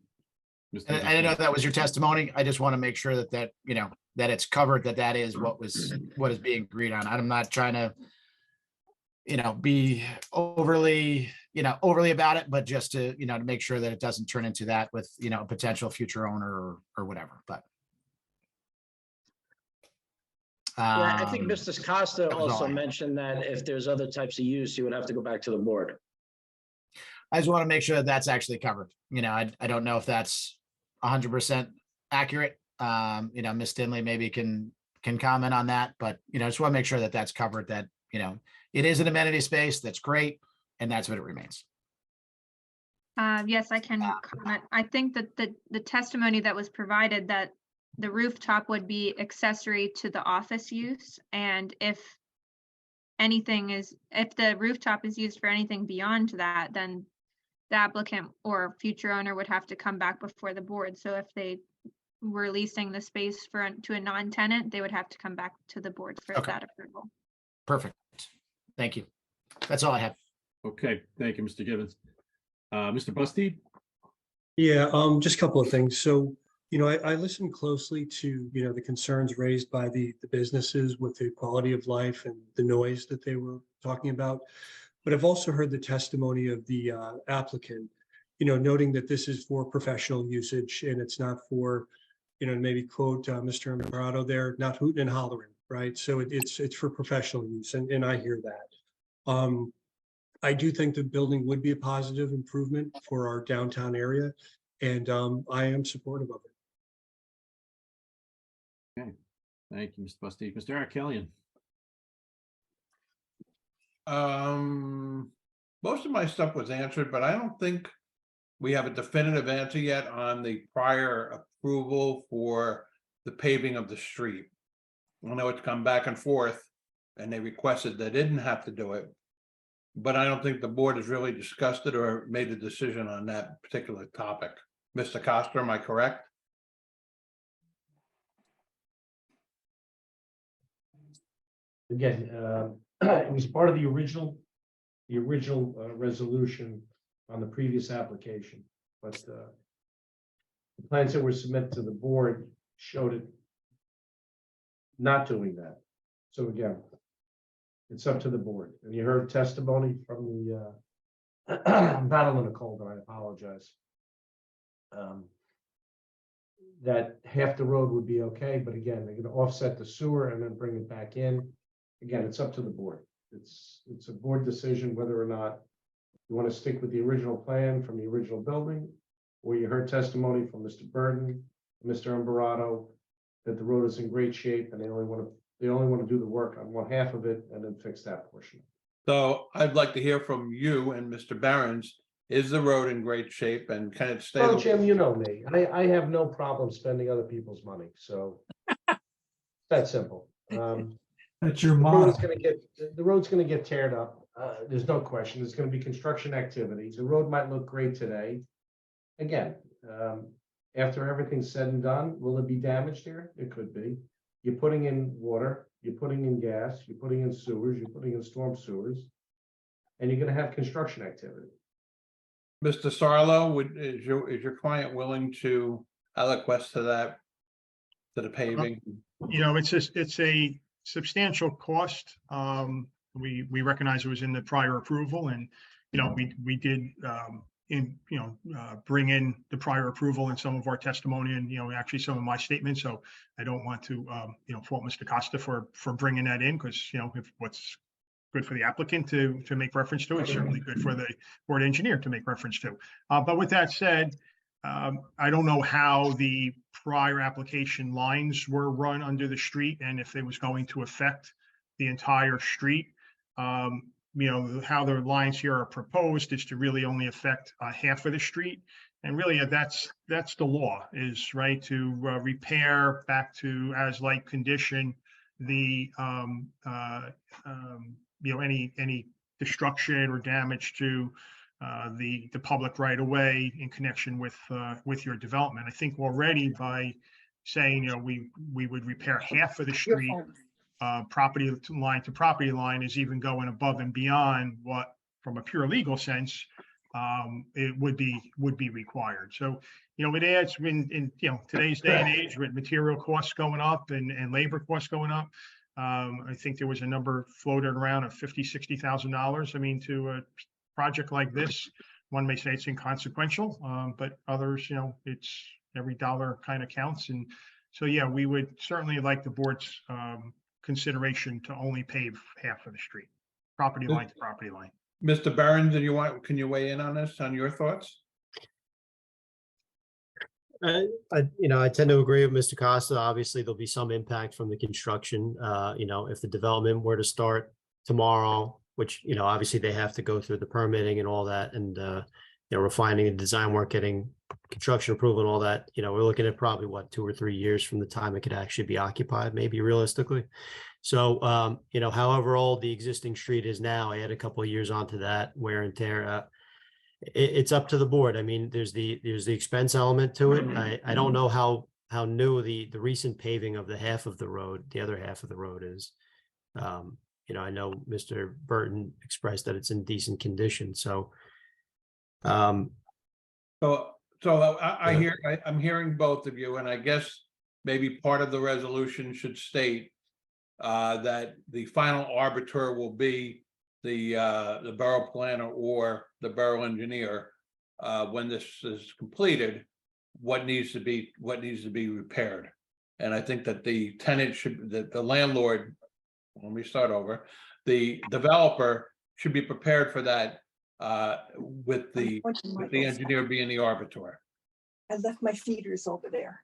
didn't know if that was your testimony. I just want to make sure that you know, that it's covered, that is what is being agreed on. I'm not trying to, you know, be overly, overly about it, but just to, to make sure that it doesn't turn into that with, a potential future owner or whatever, but. Yeah, I think Um, Mr. Costa that was all also I had. mentioned that if there's other types of use, you would have to go back to the board. I just want to make sure that that's actually covered. I don't know if that's 100% accurate. Ms. Dinley maybe can comment on that, but, just want to make sure that that's covered, that, it is an amenity space. That's great. And that's what it remains. Yes, I can comment. I think that the testimony that was provided, that the rooftop would be accessory to the office use. And if the rooftop is used for anything beyond that, then the applicant or future owner would have to come back before the board. So if they were leasing the space to a non-tenant, they would have to come back to the board for Okay. that approval. Perfect. Thank you. That's all I have. Okay, thank you, Mr. Gibbons. Mr. Bustede? Yeah, just a couple of things. So, I listened closely to, the concerns raised by the businesses with the quality of life and the noise that they were talking about. But I've also heard the testimony of the applicant, noting that this is for professional usage and it's not for, maybe quote Mr. Imparato there, not hooting and hollering, right? So it's for professional use, and I hear that. I do think the building would be a positive improvement for our downtown area, and I am supportive of it. Okay, thank you, Mr. Bustede. Mr. Arkelian? Most of my stuff was answered, but I don't think we have a definitive answer yet on the prior approval for the paving of the street. I know it's come back and forth, and they requested they didn't have to do it. But I don't think the board has really discussed it or made a decision on that particular topic. Mr. Costa, am I correct? Again, it was part of the original resolution on the previous application, but the plans that were submitted to the board showed it not doing that. So again, it's up to the board. And you heard testimony from the I'm battling a cold, and I apologize. That half the road would be okay, but again, they're going to offset the sewer and then bring it back in. Again, it's up to the board. It's a board decision whether or not you want to stick with the original plan from the original building, or you heard testimony from Mr. Burton, Mr. Imparato, that the road is in great shape and they only want to do the work on one half of it and then fix that portion. So I'd like to hear from you and Mr. Behrens. Is the road in great shape, and can it stay? Well, Jim, you know me. I have no problem spending other people's money, so it's that simple. That's your The mom. road's gonna get teared up. There's no question. There's gonna be construction activities. The road might look great today. Again, after everything's said and done, will it be damaged here? It could be. You're putting in water, you're putting in gas, you're putting in sewers, you're putting in storm sewers, and you're gonna have construction activity. Mr. Sarlo, is your client willing to allocate to that, to the paving? It's a substantial cost. We recognize it was in the prior approval, and, we did, bring in the prior approval in some of our testimony and, actually some of my statements. So I don't want to, fault Mr. Costa for bringing that in, because, if what's good for the applicant to make reference to, it's certainly good for the board engineer to make reference to. But with that said, I don't know how the prior application lines were run under the street and if it was going to affect the entire street. How the lines here are proposed is to really only affect half of the street. And really, that's the law, is right to repair back to as light condition the any destruction or damage to the public right of way in connection with your development. I think already by saying, we would repair half of the street, property line to property line, is even going above and beyond what, from a pure legal sense, it would be required. So, it adds in today's day and age with material costs going up and labor costs going up. I think there was a number floated around of $50,000, $60,000. I mean, to project like this, one may say it's inconsequential, but others, it's every dollar kind of counts. And so, yeah, we would certainly like the board's consideration to only pave half of the street, property line to property line. Mr. Barron, can you weigh in on this, on your thoughts? I tend to agree with Mr. Costa. Obviously, there'll be some impact from the construction. If the development were to start tomorrow, which, obviously they have to go through the permitting and all that, and, refining the design work, getting construction approval and all that, we're looking at probably 2 or 3 years from the time it could actually be occupied, maybe realistically. So, however old the existing street is now, I add a couple of years onto that wear and tear. It's up to the board. I mean, there's the expense element to it. I don't know how new the recent paving of the other half of the road is. I know Mr. Burton expressed that it's in decent condition. So, I'm hearing both of you, and I guess maybe part of the resolution should state that the final arbiter will be the borough planner or the borough engineer when this is completed, what needs to be repaired. And I think that the tenant the landlord, let me start over, the developer should be prepared for that with the engineer being the arbiter. I left my feeders over there.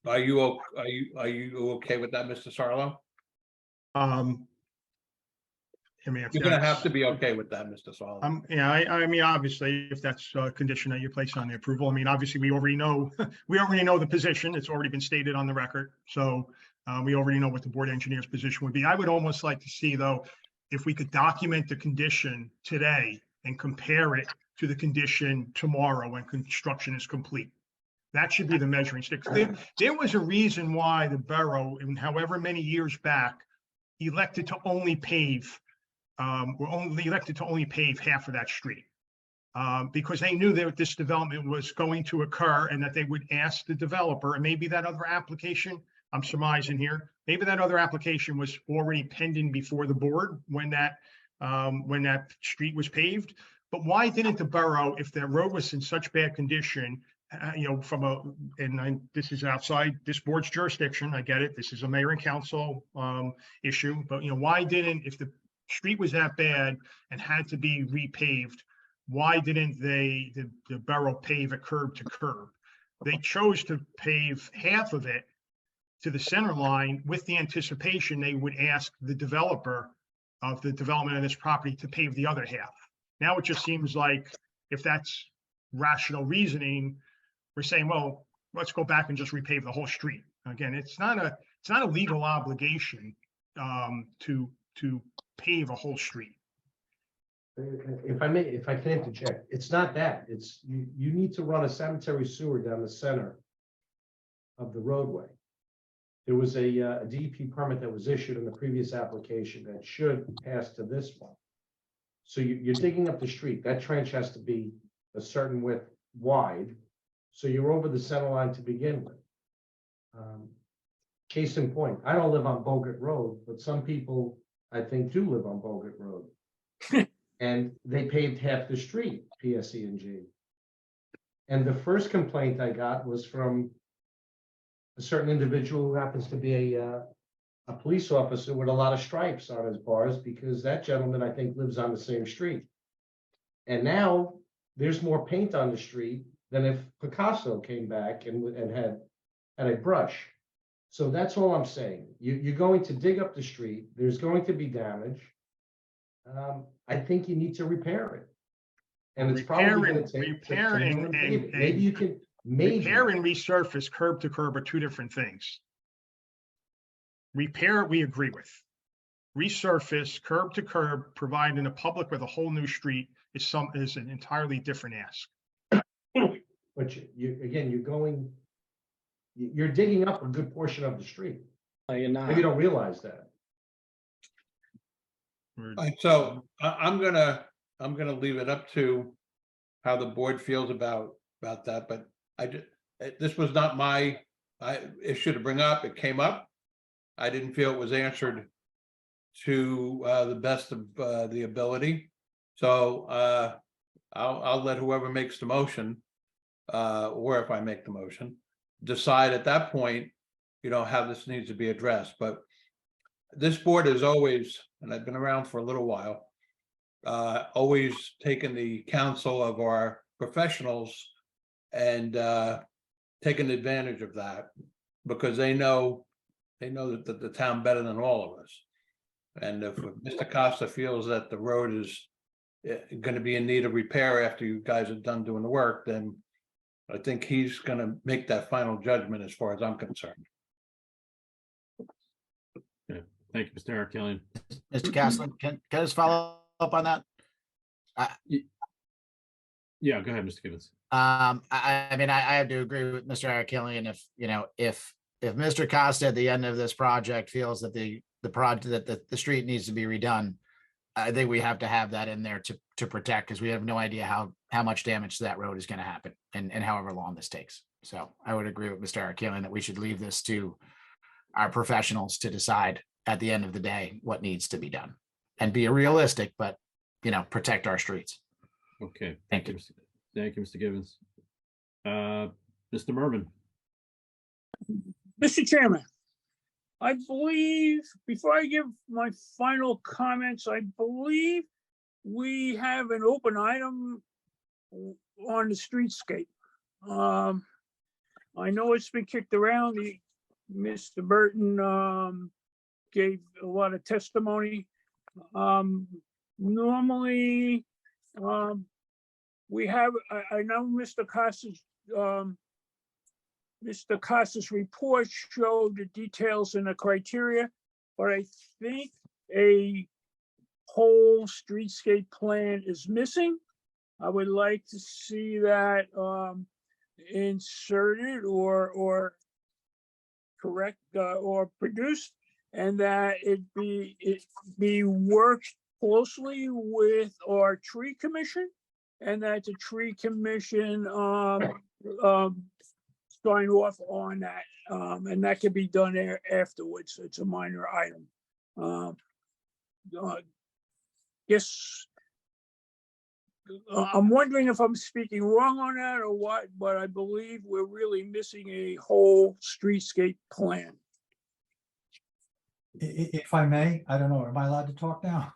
Are you okay with that, Mr. Sarlo? You're gonna have to be okay with that, Mr. Sarlo. I mean, obviously, if that's a condition that you place on the approval, I mean, obviously, we already know the position. It's already been stated on the record. So we already know what the board engineer's position would be. I would almost like to see, though, if we could document the condition today and compare it to the condition tomorrow when construction is complete. That should be the measuring stick. There was a reason why the borough, in however many years back, elected to only pave half of that street. Because they knew that this development was going to occur and that they would ask the developer, and maybe that other application, I'm surmising here, maybe that other application was already pending before the board when that street was paved. But why didn't the borough, if the road was in such bad condition, this is outside this board's jurisdiction, I get it, this is a mayor and council issue, but why didn't, if the street was that bad and had to be repaved, why didn't the borough pave it curb to curb? They chose to pave half of it to the center line with the anticipation they would ask the developer of the development of this property to pave the other half. Now it just seems like, if that's rational reasoning, we're saying, well, let's go back and just repave the whole street. Again, it's not a legal obligation to pave a whole street. If I can interject, it's not that. It's you need to run a sanitary sewer down the center of the roadway. There was a DEP permit that was issued in the previous application that should pass to this one. So you're digging up the street. That trench has to be a certain width wide. So you're over the center line to begin with. Case in point, I don't live on Bogut Road, but some people, I think, do live on Bogut Road. And they paved half the street, PSE&G. And the first complaint I got was from a certain individual who happens to be a police officer with a lot of stripes on his bars, because that gentleman, I think, lives on the same street. And now there's more paint on the street than if Picasso came back and had a brush. So that's all I'm saying. You're going to dig up the street. There's going to be damage. I think you need to repair it. And it's probably going to take maybe you can repair and resurface curb to curb are two different things. Repair, we agree with. Resurface curb to curb, providing the public with a whole new street is an entirely different ask. But you're digging up a good portion of the street. You're not. Maybe you don't realize that. So I'm gonna leave it up to how the board feels about that. But this was not my issue to bring up. It came up. I didn't feel it was answered to the best of the ability. So I'll let whoever makes the motion, or if I make the motion, decide at that point, how this needs to be addressed, but this board is always, and I've been around for a little while, always taken the counsel of our professionals and taken advantage of that because they know the town better than all of us. And if Mr. Costa feels that the road is going to be in need of repair after you guys are done doing the work, then I think he's going to make that final judgment as far as I'm concerned. Okay. Thank you, Mr. Arakelian. Mr. Castellan, can I just follow up on that? Yeah, go ahead, Mr. Gibbons. I mean, I have to agree with Mr. Arakelian. If Mr. Costa at the end of this project feels that the project that the street needs to be redone, I think we have to have that in there to protect, because we have no idea how much damage to that road is going to happen and however long this takes. So I would agree with Mr. Arakelian that we should leave this to our professionals to decide at the end of the day what needs to be done and be realistic, but protect our streets. Okay. Thank you. Thank you, Mr. Gibbons. Mr. Merman. Mr. Chairman, I believe, before I give my final comments, I believe we have an open item on the streetscape. I know it's been kicked around. Mr. Burton gave a lot of testimony. Normally, we have, I know Mr. Costa's report showed the details and the criteria, but I think a whole streetscape plan is missing. I would like to see that inserted or correct or produced, and that it be worked closely with our tree commission, and that the tree commission sign off on that, and that can be done afterwards. It's a minor item. Yes, I'm wondering if I'm speaking wrong on that or what, but I believe we're really missing a whole streetscape plan. If I may, I don't know, am I allowed to talk now?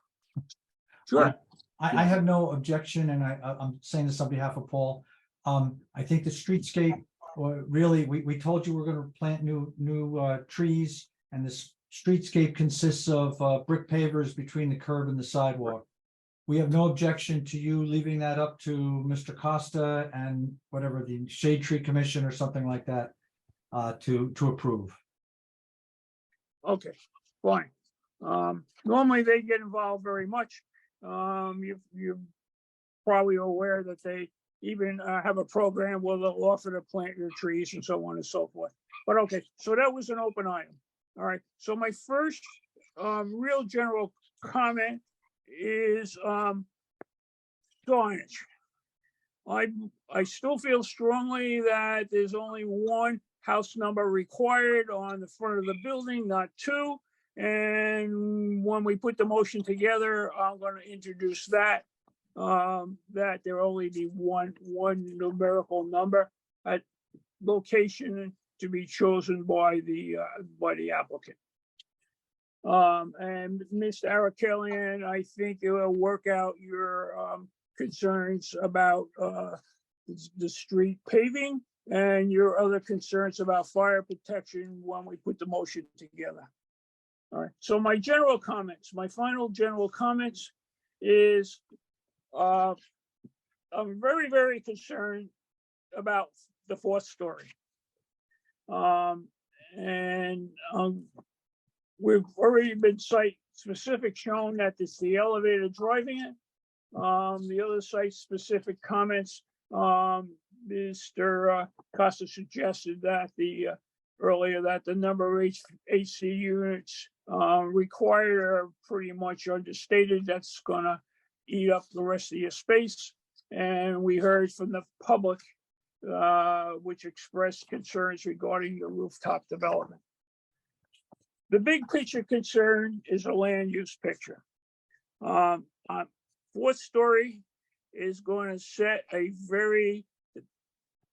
Sure. I have no objection, and I'm saying this on behalf of Paul. I think the streetscape, really, we told you we're going to plant new trees, and this streetscape consists of brick pavers between the curb and the sidewalk. We have no objection to you leaving that up to Mr. Costa and whatever the Shade Tree Commission or something like that to approve. Okay, fine. Normally they get involved very much. You're probably aware that they even have a program where they'll offer to plant your trees and so on and so forth. But okay, so that was an open item. All right, so my first real general comment is signage. I still feel strongly that there's only one house number required on the front of the building, not two. And when we put the motion together, I'm going to introduce that there only be one numerical number at location to be chosen by the applicant. And Mr. Arakelian, I think it will work out your concerns about the street paving and your other concerns about fire protection when we put the motion together. All right, so my general comments, my final general comments is I'm very, very concerned about the fourth story. We've already been site specific shown that it's the elevator driving it. The other site specific comments, Mr. Costa suggested that earlier that the number of AC units required are pretty much understated. That's gonna eat up the rest of your space. And we heard from the public, which expressed concerns regarding the rooftop development. The big picture concern is a land use picture. On fourth story, is going to set a very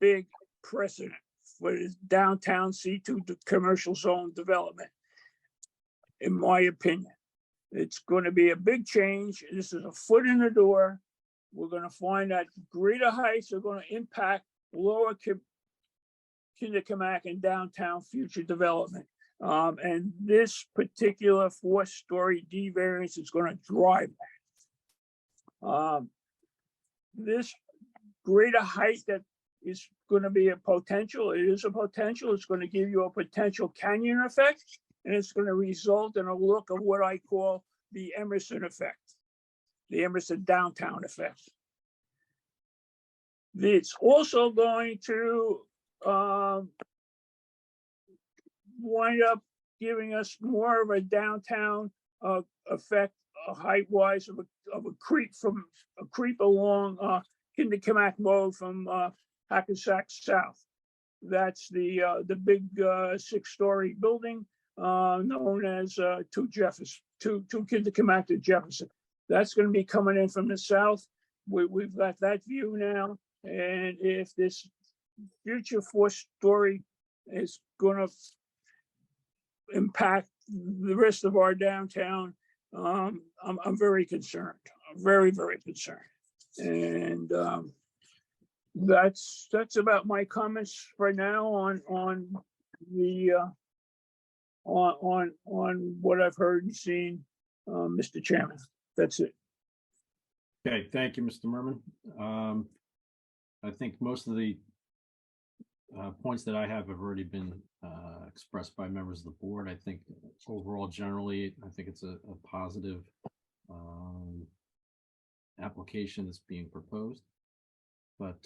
big precedent for this downtown C2 commercial zone development, in my opinion. It's going to be a big change. This is a foot in the door. We're going to find that greater heights are going to impact lower Kinderkamak and downtown future development. And this particular 4-story D variance is going to drive that. This greater height that is going to be a potential, it is a potential, it's going to give you a potential canyon effect, and it's going to result in a look of what I call the Emerson effect, the Emerson downtown effect. It's also going to wind up giving us more of a downtown effect, height-wise of a creep along Kinderkamak Road from Hackensack South. That's the big 6-story building known as 2 Kinderkamak to Jefferson. That's going to be coming in from the south. We've got that view now, and if this future 4-story is going to impact the rest of our downtown, I'm very concerned. I'm very, very concerned. And that's about my comments for now on the on what I've heard and seen, Mr. Chairman. That's it. Okay, thank you, Mr. Merman. I think most of the points that I have already been expressed by members of the board. I think overall, generally, I think it's a positive application that's being proposed. But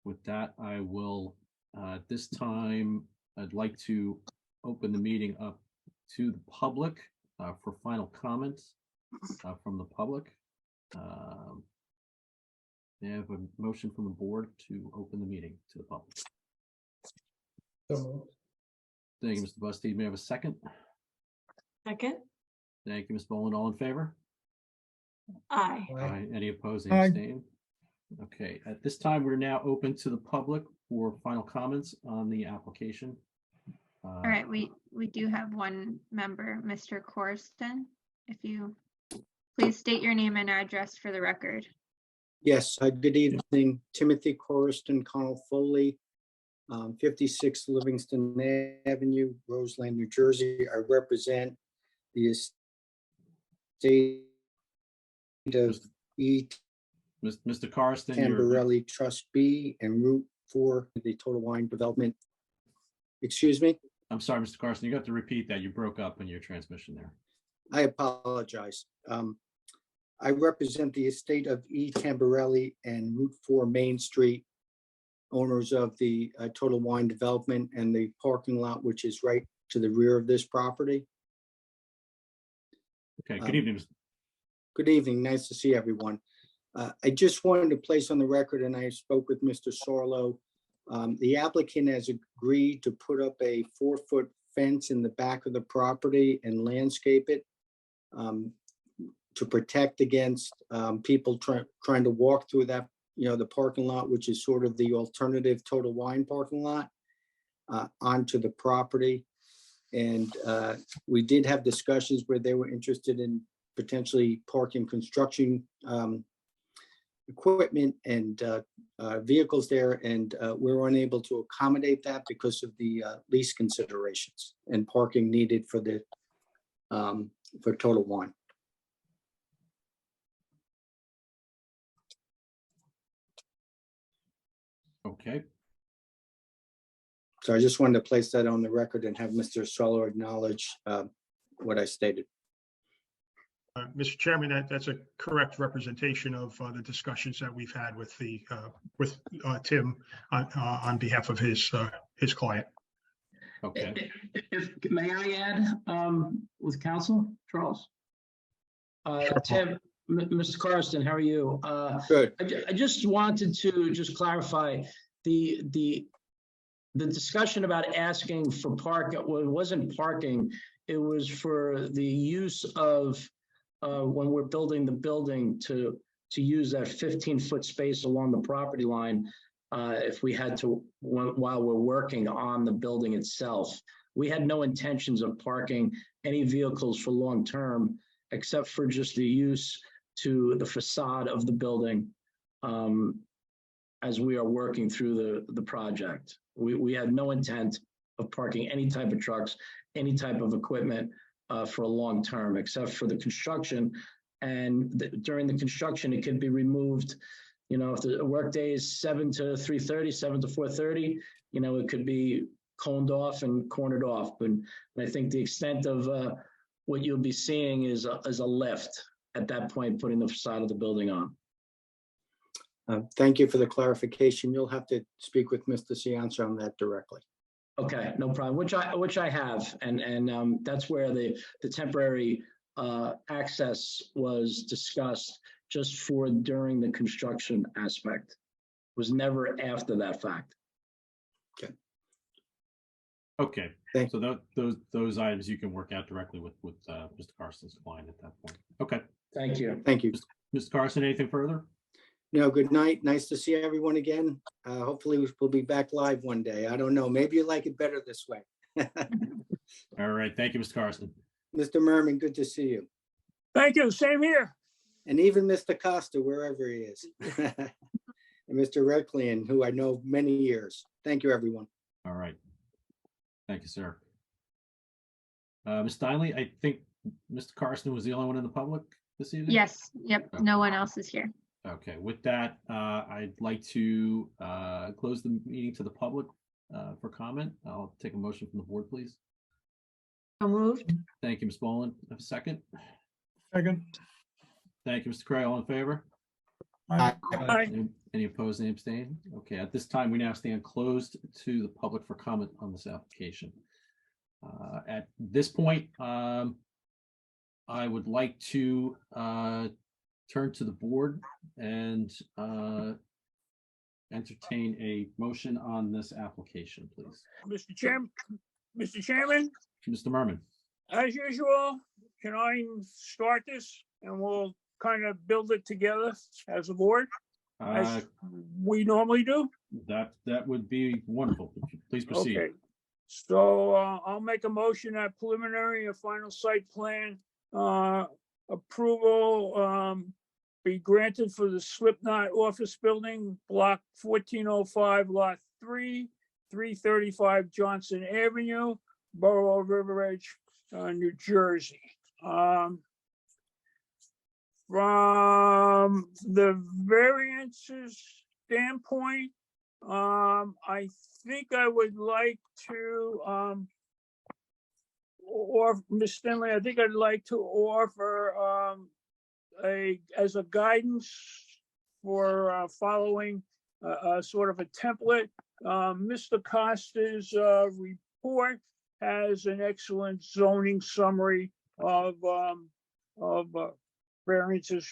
with that, I will, at this time, I'd like to open the meeting up to the public for final comments from the public. May I have a motion from the board to open the meeting to the public? Thank you, Mr. Bustede. May I have a second? Second? Thank you, Ms. Boland. All in favor? Aye. Aye. Any opposed? Aye. Abstain? Okay, at this time, we're now open to the public for final comments on the application. All right, we do have one member, Mr. Corriston. If you please state your name and address for the record. Yes, good evening, Timothy Corriston, Connell Foley, 56 Livingston Avenue, Roseland, New Jersey. I represent the estate of E. Mr. Corriston, Tamborelli Trust B and Route 4, the Total Wine Development. Excuse me? I'm sorry, Mr. Corriston, you have to repeat that. You broke up in your transmission there. I apologize. I represent the estate of E. Tamborelli and Route 4 Main Street, owners of the Total Wine Development and the parking lot, which is right to the rear of this property. Okay, good evening. Good evening. Nice to see everyone. I just wanted to place on the record, and I spoke with Mr. Sarlo. The applicant has agreed to put up a 4-foot fence in the back of the property and landscape it to protect against people trying to walk through that, the parking lot, which is sort of the alternative Total Wine parking lot, onto the property. And we did have discussions where they were interested in potentially parking construction equipment and vehicles there, and we're unable to accommodate that because of the lease considerations and parking needed for the for Total Wine. Okay. So I just wanted to place that on the record and have Mr. Sarlo acknowledge what I stated. Mr. Chairman, that's a correct representation of the discussions that we've had with Tim on behalf of his client. Okay. May I add, with counsel, Charles? Tim, Mr. Corriston, how are you? Good. I just wanted to just clarify the discussion about asking for park. Well, it wasn't parking. It was for the use of when we're building the building to to use that 15-foot space along the property line if we had to, while we're working on the building itself. We had no intentions of parking any vehicles for long-term, except for just the use to the facade of the building as we are working through the project. We had no intent of parking any type of trucks, any type of equipment for a long term, except for the construction. And during the construction, it could be removed. You know, if the workday is 7 to 3:30, 7 to 4:30, you know, it could be coned off and cornered off. And I think the extent of what you'll be seeing is a lift at that point, putting the facade of the building on. Thank you for the clarification. You'll have to speak with Mr. Ciancio on that directly. Okay, no problem, which I have, and that's where the temporary access was discussed just for during the construction aspect. It was never after that fact. Okay, so those items you can work out directly with Mr. Carson's client at that point. Okay. Thank you. Thank you. Mr. Carson, anything further? No, good night. Nice to see everyone again. Hopefully we'll be back live one day. I don't know. Maybe you like it better this way. All right. Thank you, Mr. Carson. Mr. Merman, good to see you. Thank you, same here. And even Mr. Costa, wherever he is. And Mr. Recklian, who I know many years. Thank you, everyone. All right. Thank you, sir. Ms. Steinle, I think Mr. Carson was the only one in the public this evening? Yes, yep, no one else is here. Okay, with that, I'd like to close the meeting to the public for comment. I'll take a motion from the board, please. So moved. Thank you, Ms. Boland. Have a second. Second. Thank you, Mr. Cray. All in favor? Aye. Any opposed, any abstain? Okay, at this time, we now stand closed to the public for comment on this application. At this point, I would like to turn to the board and entertain a motion on this application, please. Mr. Chairman, Mr. Merman. as usual, can I start this and we'll kind of build it together as a board, as we normally do? That would be wonderful. Please proceed. Okay, so I'll make a motion that preliminary and final site plan approval be granted for the Slipknot office building, block 1405, lot 3, 335 Johnson Avenue, Borough of River Edge, New Jersey. From the variances standpoint, I think I would like to, or Ms. Stanley, I think I'd like to offer as a guidance for following a sort of a template. Mr. Costa's report has an excellent zoning summary of variances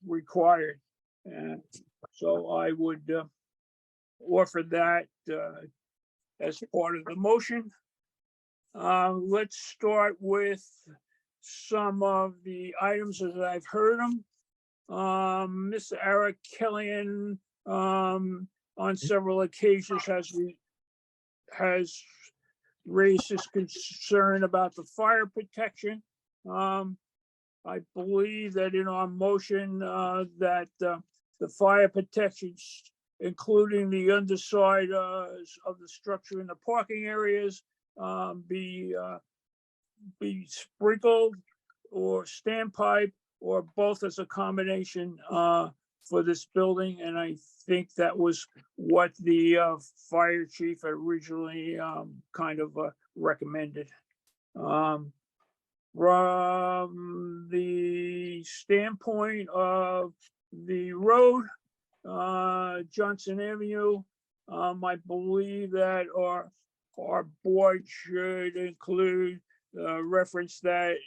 required. And so I would offer that as part of the motion. Let's start with some of the items as I've heard them. Mr. Eric Killian on several occasions has raised his concern about the fire protection. I believe that in our motion that the fire protection, including the underside of the structure in the parking areas, be sprinkled or standpipe or both as a combination for this building. And I think that was what the fire chief originally kind of recommended. From the standpoint of the road, Johnson Avenue, I believe that our board should include reference that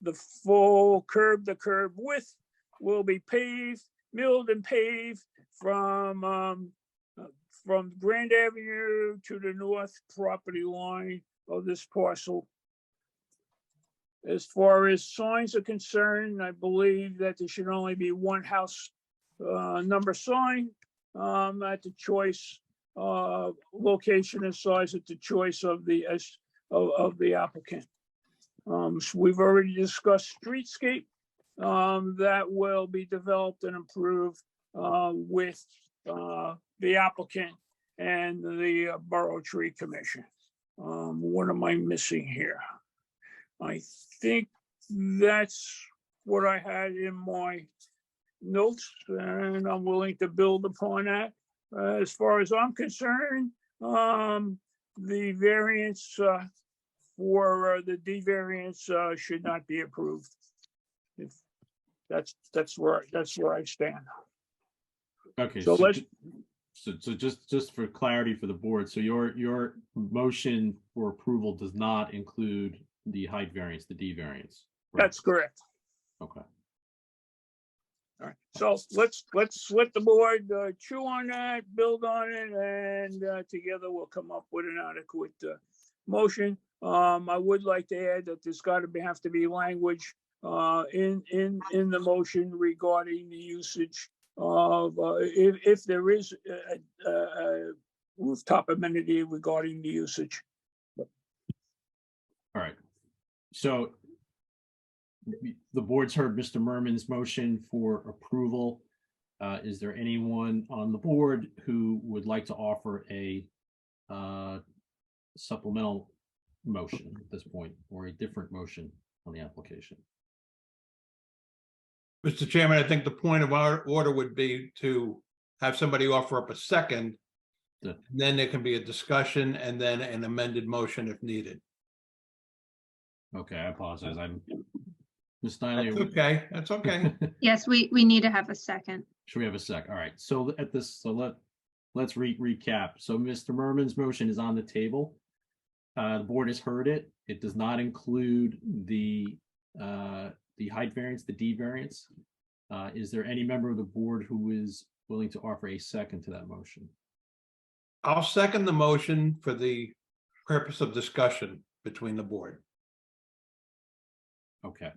the full curb, the curb width will be paved, milled and paved from Grand Avenue to the north property line of this parcel. As far as signs are concerned, I believe that there should only be one house number sign at the choice, location and size at the choice of the applicant. So we've already discussed streetscape that will be developed and improved with the applicant and the Borough Tree Commission. What am I missing here? I think that's what I had in my notes, and I'm willing to build upon that. As far as I'm concerned, the variance for the D variance should not be approved. If that's where I stand. Okay, So let's. So just for clarity for the board, so your motion for approval does not include the height variance, the D variance. Right? That's correct. Okay. All right, so let's let the board chew on that, build on it, and together we'll come up with an adequate motion. I would like to add that there's got to have to be language in the motion regarding the usage of if there is a rooftop amenity regarding the usage. All right. So the board's heard Mr. Merman's motion for approval. Is there anyone on the board who would like to offer a supplemental motion at this point, or a different motion on the application? Mr. Chairman, I think the point of our order would be to have somebody offer up a second. Yeah. Then there can be a discussion and then an amended motion if needed. Okay, I apologize. Ms. That's Steinle. okay, that's okay. Yes, we need to have a second. Should we have a sec? All right, so let's recap. So Mr. Merman's motion is on the table. The board has heard it. It does not include the height variance, the D variance. Is there any member of the board who is willing to offer a second to that motion? I'll second the motion for the purpose of discussion between the board. Okay.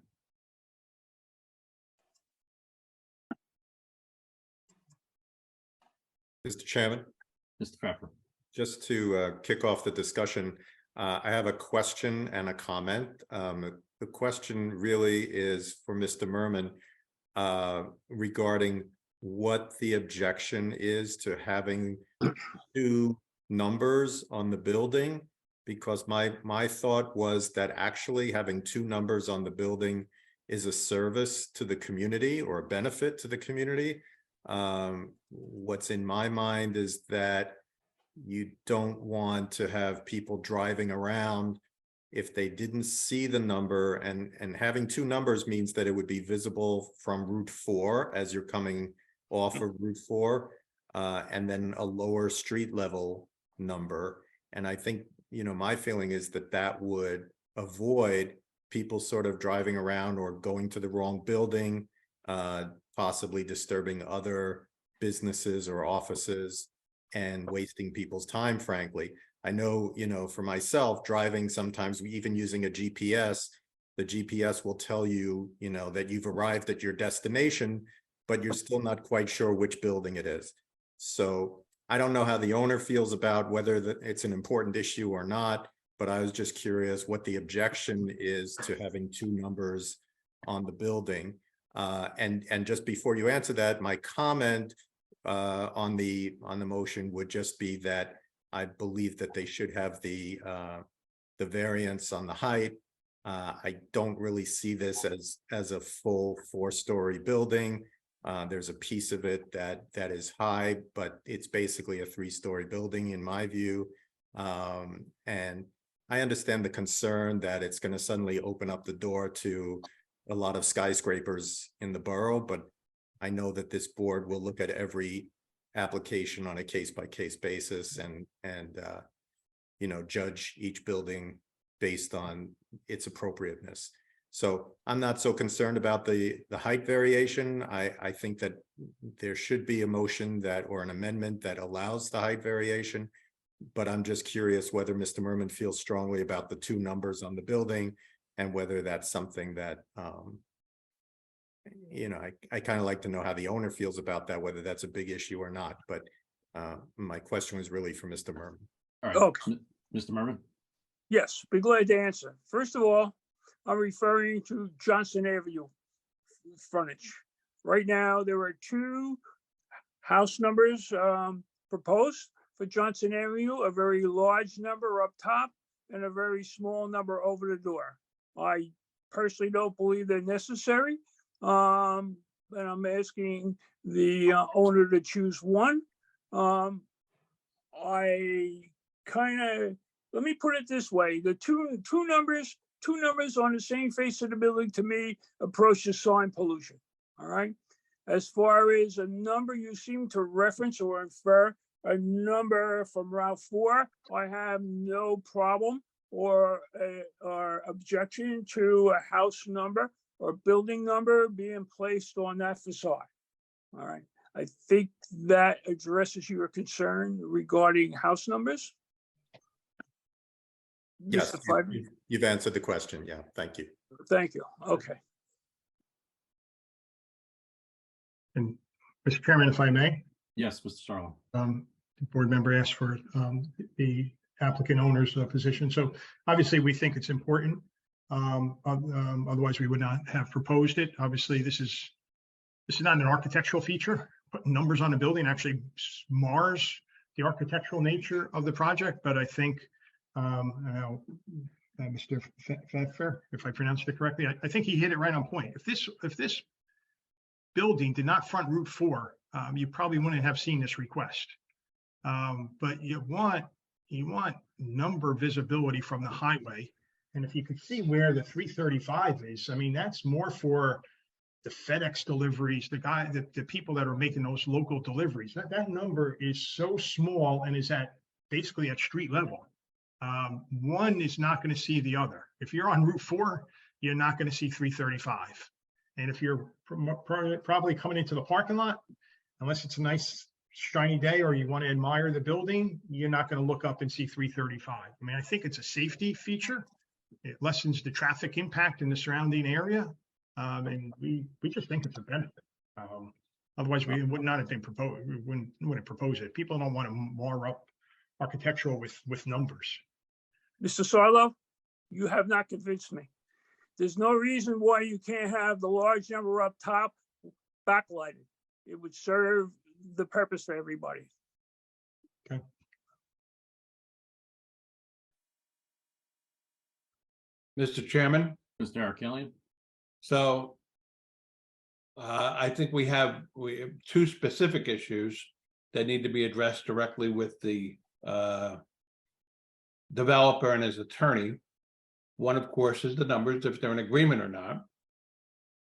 Mr. Chairman, Mr. Pfeffer. just to kick off the discussion, I have a question and a comment. The question really is for Mr. Merman regarding what the objection is to having two numbers on the building, because my thought was that actually having two numbers on the building is a service to the community or a benefit to the community. What's in my mind is that you don't want to have people driving around if they didn't see the number, and having two numbers means that it would be visible from Route 4 as you're coming off of Route 4, and then a lower street level number. And I think, my feeling is that would avoid people sort of driving around or going to the wrong building, possibly disturbing other businesses or offices and wasting people's time, frankly. I know, for myself, driving, sometimes even using a GPS, the GPS will tell you, that you've arrived at your destination, but you're still not quite sure which building it is. So I don't know how the owner feels about whether it's an important issue or not, but I was just curious what the objection is to having two numbers on the building. And just before you answer that, my comment on the motion would just be that I believe that they should have the variance on the height. I don't really see this as a full 4-story building. There's a piece of it that is high, but it's basically a 3-story building in my view. And I understand the concern that it's going to suddenly open up the door to a lot of skyscrapers in the borough, but I know that this board will look at every application on a case-by-case basis and judge each building based on its appropriateness. So I'm not so concerned about the height variation. I think that there should be a motion or an amendment that allows the height variation, but I'm just curious whether Mr. Merman feels strongly about the two numbers on the building and whether that's something that, you know, I kind of like to know how the owner feels about that, whether that's a big issue or not. But my question was really for Mr. Merman. All right, Okay. Mr. Merman? Yes, be glad to answer. First of all, I'm referring to Johnson Avenue frontage. Right now, there are 2 house numbers proposed for Johnson Avenue, a very large number up top and a very small number over the door. I personally don't believe they're necessary. And I'm asking the owner to choose one. Let me put it this way, the two numbers on the same face of the building to me approach the sign pollution, all right? As far as a number you seem to reference or infer, a number from Route 4, I have no problem or objection to a house number or building number being placed on that facade, all right? I think that addresses your concern regarding house numbers. Yes, Mr. Pfeiffer? you've answered the question. Yeah, thank you. Thank you. Okay. And Mr. Chairman, if I may, Yes, Mr. Sarlo. the board member asked for the applicant owner's position. So obviously, we think it's important. Otherwise, we would not have proposed it. Obviously, this is not an architectural feature. Putting numbers on a building actually mars the architectural nature of the project. But I think, Mr. Pfeffer, if I pronounced it correctly, I think he hit it right on point. If this building did not front Route 4, you probably wouldn't have seen this request. But you want number visibility from the highway. And if you could see where the 335 is, I mean, that's more for the FedEx deliveries, the people that are making those local deliveries. That number is so small and is basically at street level. One is not going to see the other. If you're on Route 4, you're not going to see 335. And if you're probably coming into the parking lot, unless it's a nice shiny day or you want to admire the building, you're not going to look up and see 335. I mean, I think it's a safety feature. It lessens the traffic impact in the surrounding area. And we just think it's a benefit. Otherwise, we would not have been proposed. We wouldn't propose it. People don't want to mar up architectural with numbers. Mr. Sarlo, you have not convinced me. There's no reason why you can't have the large number up top backlighted. It would serve the purpose for everybody. Okay. Mr. Chairman, Mr. Arkelian? so I think we have 2 specific issues that need to be addressed directly with the developer and his attorney. One, of course, is the numbers, if they're in agreement or not.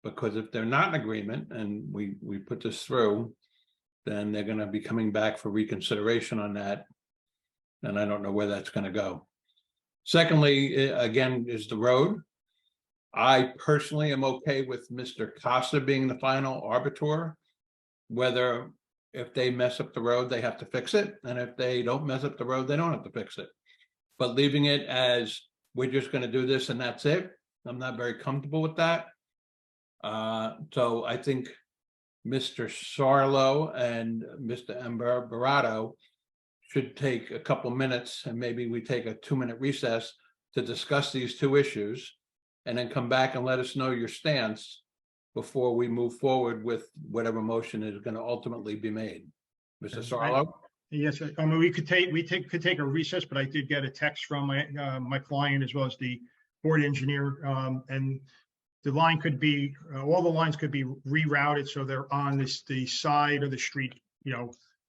Because if they're not in agreement and we put this through, then they're going to be coming back for reconsideration on that. And I don't know where that's going to go. Secondly, again, is the road. I personally am okay with Mr. Costa being the final arbiter, whether if they mess up the road, they have to fix it. And if they don't mess up the road, they don't have to fix it. But leaving it as we're just going to do this and that's it, I'm not very comfortable with that. So I think Mr. Sarlo and Mr. Barato should take a couple minutes and maybe we take a 2-minute recess to discuss these 2 issues and then come back and let us know your stance before we move forward with whatever motion is going to ultimately be made. Mr. Sarlo? Yes, I mean, we could take a recess, but I did get a text from my client as well as the board engineer, and the line could be, all the lines could be rerouted so they're on the side of the street,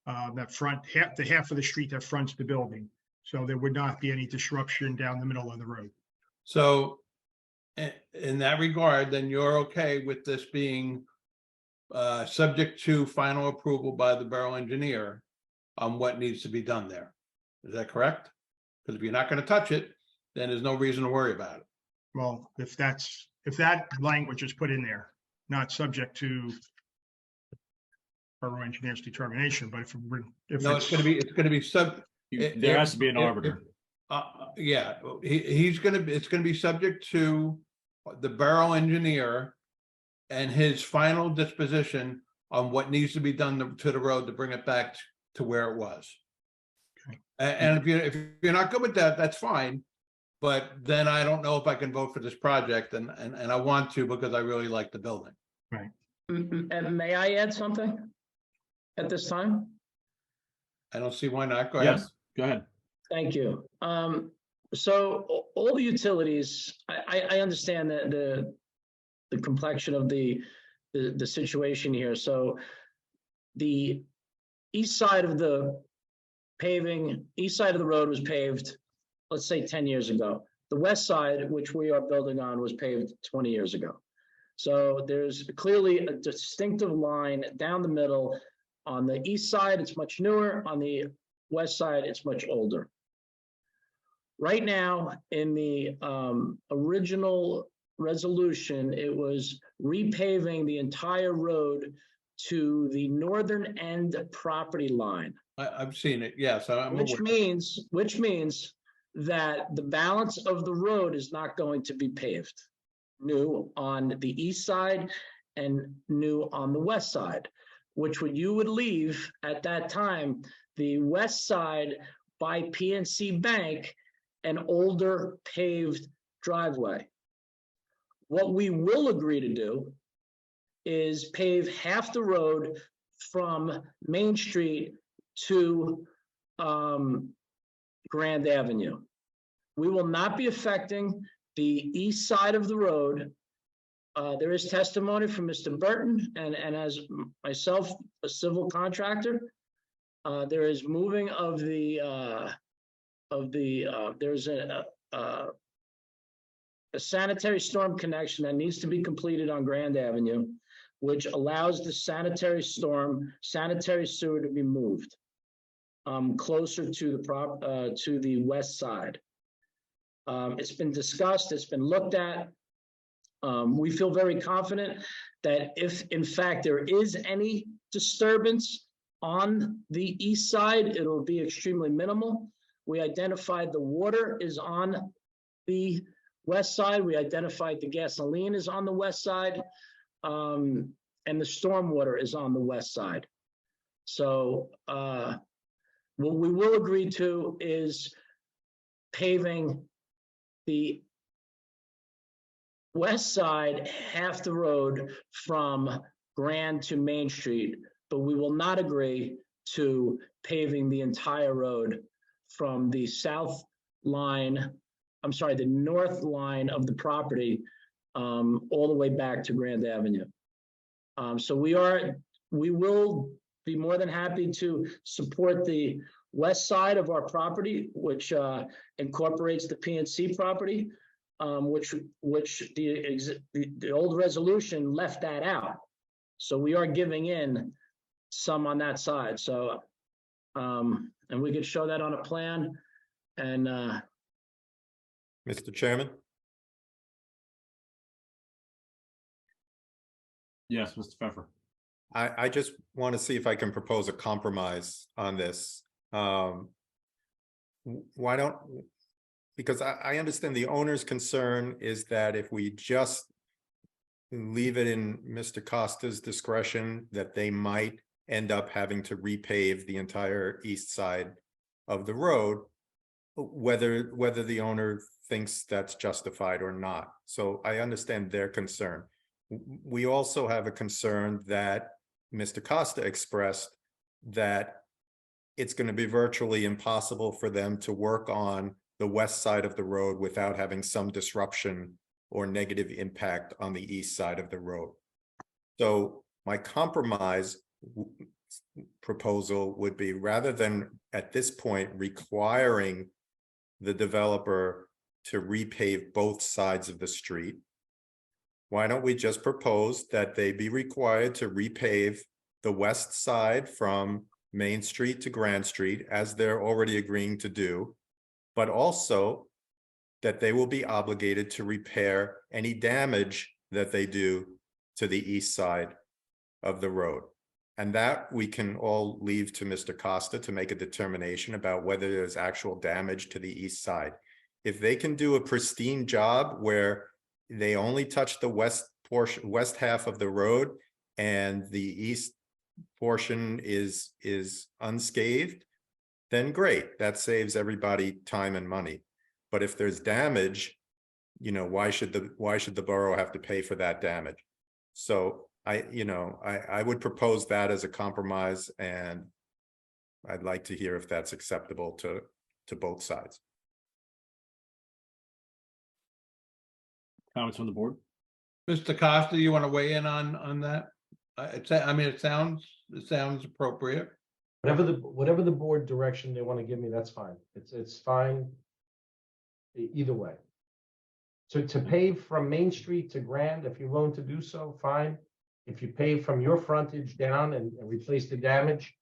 that front half of the street that fronts the building. So there would not be any disruption down the middle of the road. So in that regard, then you're okay with this being subject to final approval by the borough engineer on what needs to be done there. Is that correct? Because if you're not going to touch it, then there's no reason to worry about it. Well, if that language is put in there, not subject to borough engineer's determination, but if No, it's going to be There has to be an arbiter. Yeah, it's going to be subject to the borough engineer and his final disposition on what needs to be done to the road to bring it back to where it was. And if you're not good with that, that's fine. But then I don't know if I can vote for this project, and I want to because I really like the building. Right. And may I add something at this time? I don't see why not. Go ahead. Yes, go ahead. Thank you. So all the utilities, I understand that the complexion of the situation here. So the east side of the road was paved, let's say 10 years ago. The west side, which we are building on, was paved 20 years ago. So there's clearly a distinctive line down the middle. On the east side, it's much newer. On the west side, it's much older. Right now, in the original resolution, it was repaving the entire road to the northern end property line. I've seen it. Yes. Which means that the balance of the road is not going to be paved new on the east side and new on the west side, which you would leave at that time the west side by PNC Bank an older paved driveway. What we will agree to do is pave half the road from Main Street to Grand Avenue. We will not be affecting the east side of the road. There is testimony from Mr. Burton and as myself, a civil contractor. There is moving of there's a sanitary storm connection that needs to be completed on Grand Avenue, which allows the sanitary sewer to be moved closer to the west side. It's been discussed, it's been looked at. We feel very confident that if in fact there is any disturbance on the east side, it'll be extremely minimal. We identified the water is on the west side. We identified the gasoline is on the west side, and the stormwater is on the west side. So what we will agree to is paving the west side half the road from Grand to Main Street, but we will not agree to paving the entire road from the the north line of the property all the way back to Grand Avenue. So we will be more than happy to support the west side of our property, which incorporates the PNC property, which the old resolution left that out. So we are giving in some on that side. So, and we could show that on a plan. And Mr. Chairman? Yes, Mr. Pfeffer. I just want to see if I can propose a compromise on this. Because I understand the owner's concern is that if we just leave it in Mr. Costa's discretion, that they might end up having to repave the entire east side of the road, whether the owner thinks that's justified or not. So I understand their concern. We also have a concern that Mr. Costa expressed that it's going to be virtually impossible for them to work on the west side of the road without having some disruption or negative impact on the east side of the road. So my compromise proposal would be, rather than at this point requiring the developer to repave both sides of the street, why don't we just propose that they be required to repave the west side from Main Street to Grand Street, as they're already agreeing to do, but also that they will be obligated to repair any damage that they do to the east side of the road. And that we can all leave to Mr. Costa to make a determination about whether there's actual damage to the east side. If they can do a pristine job where they only touch the west portion, west half of the road, and the east portion is unscathed, then great, that saves everybody time and money. But if there's damage, you know, why should the borough have to pay for that damage? So I would propose that as a compromise, and I'd like to hear if that's acceptable to both sides. Comments from the board? Mr. Costa, you want to weigh in on that? It sounds appropriate. Whatever the board direction they want to give me, that's fine. It's fine either way. So to pave from Main Street to Grand, if you're willing to do so, fine. If you pave from your frontage down and replace the damage,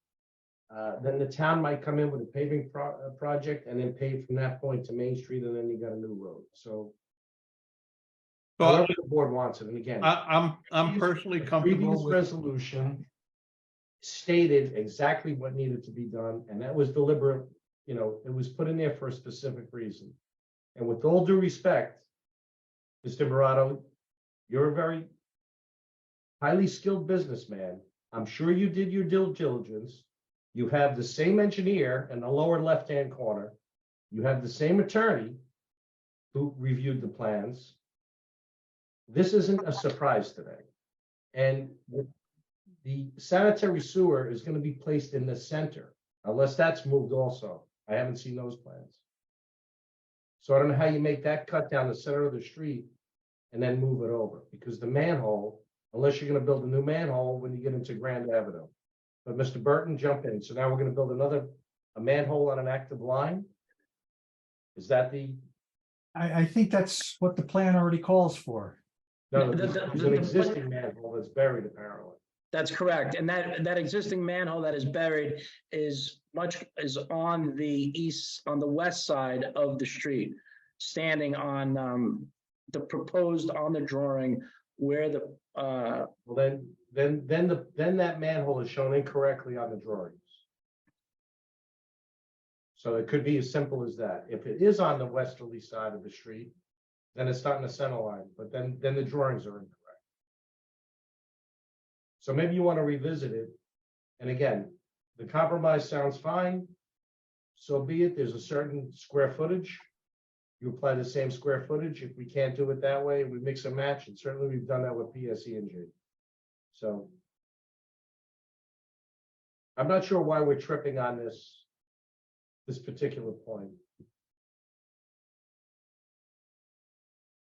then the town might come in with a paving project and then pave from that point to Main Street, and then you got a new road. So however the board wants it, and again, I'm personally comfortable previous with. resolution stated exactly what needed to be done, and that was deliberate. You know, it was put in there for a specific reason. And with all due respect, Mr. Barato, you're a very highly skilled businessman. I'm sure you did your due diligence. You have the same engineer in the lower left-hand corner. You have the same attorney who reviewed the plans. This isn't a surprise today. And the sanitary sewer is going to be placed in the center, unless that's moved also. I haven't seen those plans. So I don't know how you make that cut down the center of the street and then move it over, because the manhole, unless you're going to build a new manhole when you get into Grand Avenue. But Mr. Burton, jump in. So now we're going to build a manhole on an active line. Is that the? I think that's what the plan already calls for. No, there's an existing manhole that's buried apparently. That's correct. And that existing manhole that is buried is on the west side of the street, standing on the proposed on the drawing where the well then that manhole is shown incorrectly on the drawings. So it could be as simple as that. If it is on the westerly side of the street, then it's not in the center line, but then the drawings are incorrect. So maybe you want to revisit it. And again, the compromise sounds fine. So be it. There's a certain square footage. You apply the same square footage. If we can't do it that way, we mix and match. And certainly we've done that with PSE&G. So I'm not sure why we're tripping on this particular point.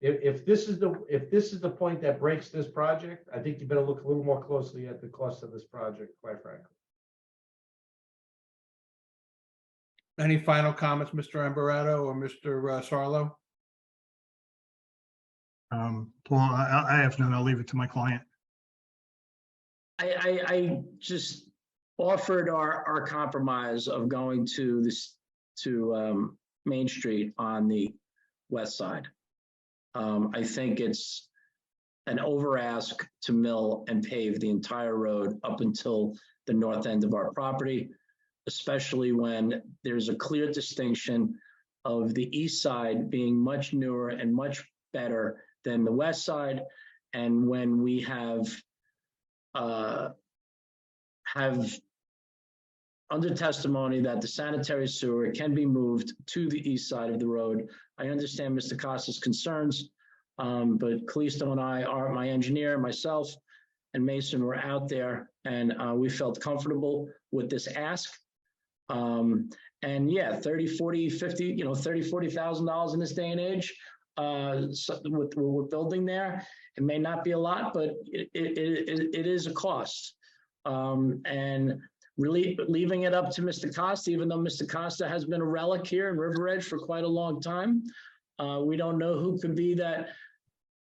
If this is the point that breaks this project, I think you better look a little more closely at the cost of this project, quite frankly. Any final comments, Mr. Ambarato or Mr. Sarlo? Paul, I have none. I'll leave it to my client. I just offered our compromise of going to Main Street on the west side. I think it's an over ask to mill and pave the entire road up until the north end of our property, especially when there's a clear distinction of the east side being much newer and much better than the west side. And when we have under testimony that the sanitary sewer can be moved to the east side of the road. I understand Mr. Costa's concerns, but Callisto and I, my engineer, myself, and Mason were out there, and we felt comfortable with this ask. And yeah, 30, 40, 50, $30,000-$40,000 in this day and age, with what we're building there. It may not be a lot, but it is a cost. And really leaving it up to Mr. Costa, even though Mr. Costa has been a relic here in River Edge for quite a long time. We don't know who could be that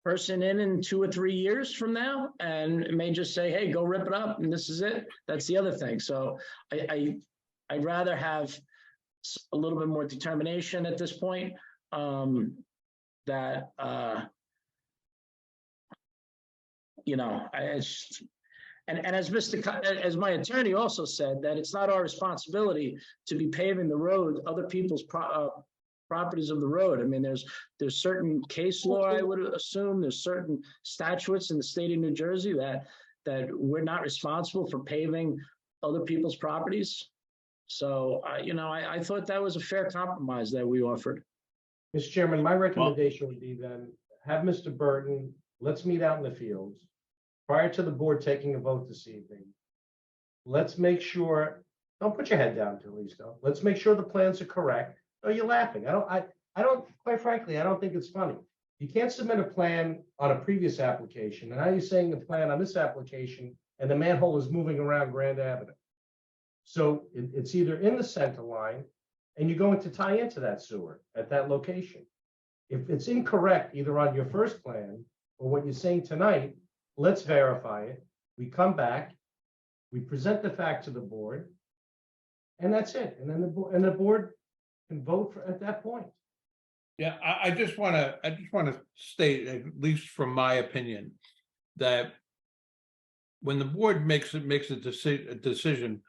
person in 2 or 3 years from now, and it may just say, hey, go rip it up, and this is it. That's the other thing. So I'd rather have a little bit more determination at this point, that, And as my attorney also said, that it's not our responsibility to be paving the road, other people's properties of the road. I mean, there's certain case law, I would assume, there's certain statutes in the state of New Jersey that we're not responsible for paving other people's properties. So, I thought that was a fair compromise that we offered. Mr. Chairman, my recommendation would be then have Mr. Burton, let's meet out in the fields prior to the board taking a vote this evening. Let's make sure, don't put your head down, Talisto. Let's make sure the plans are correct. Oh, you're laughing. I don't, quite frankly, I don't think it's funny. You can't submit a plan on a previous application, and now you're saying the plan on this application and the manhole is moving around Grand Avenue. So it's either in the center line and you're going to tie into that sewer at that location. If it's incorrect, either on your first plan or what you're saying tonight, let's verify it. We come back, we present the fact to the board, and that's it. And then the board can vote at that point. Yeah, I just want to state, at least from my opinion, that when the board makes a decision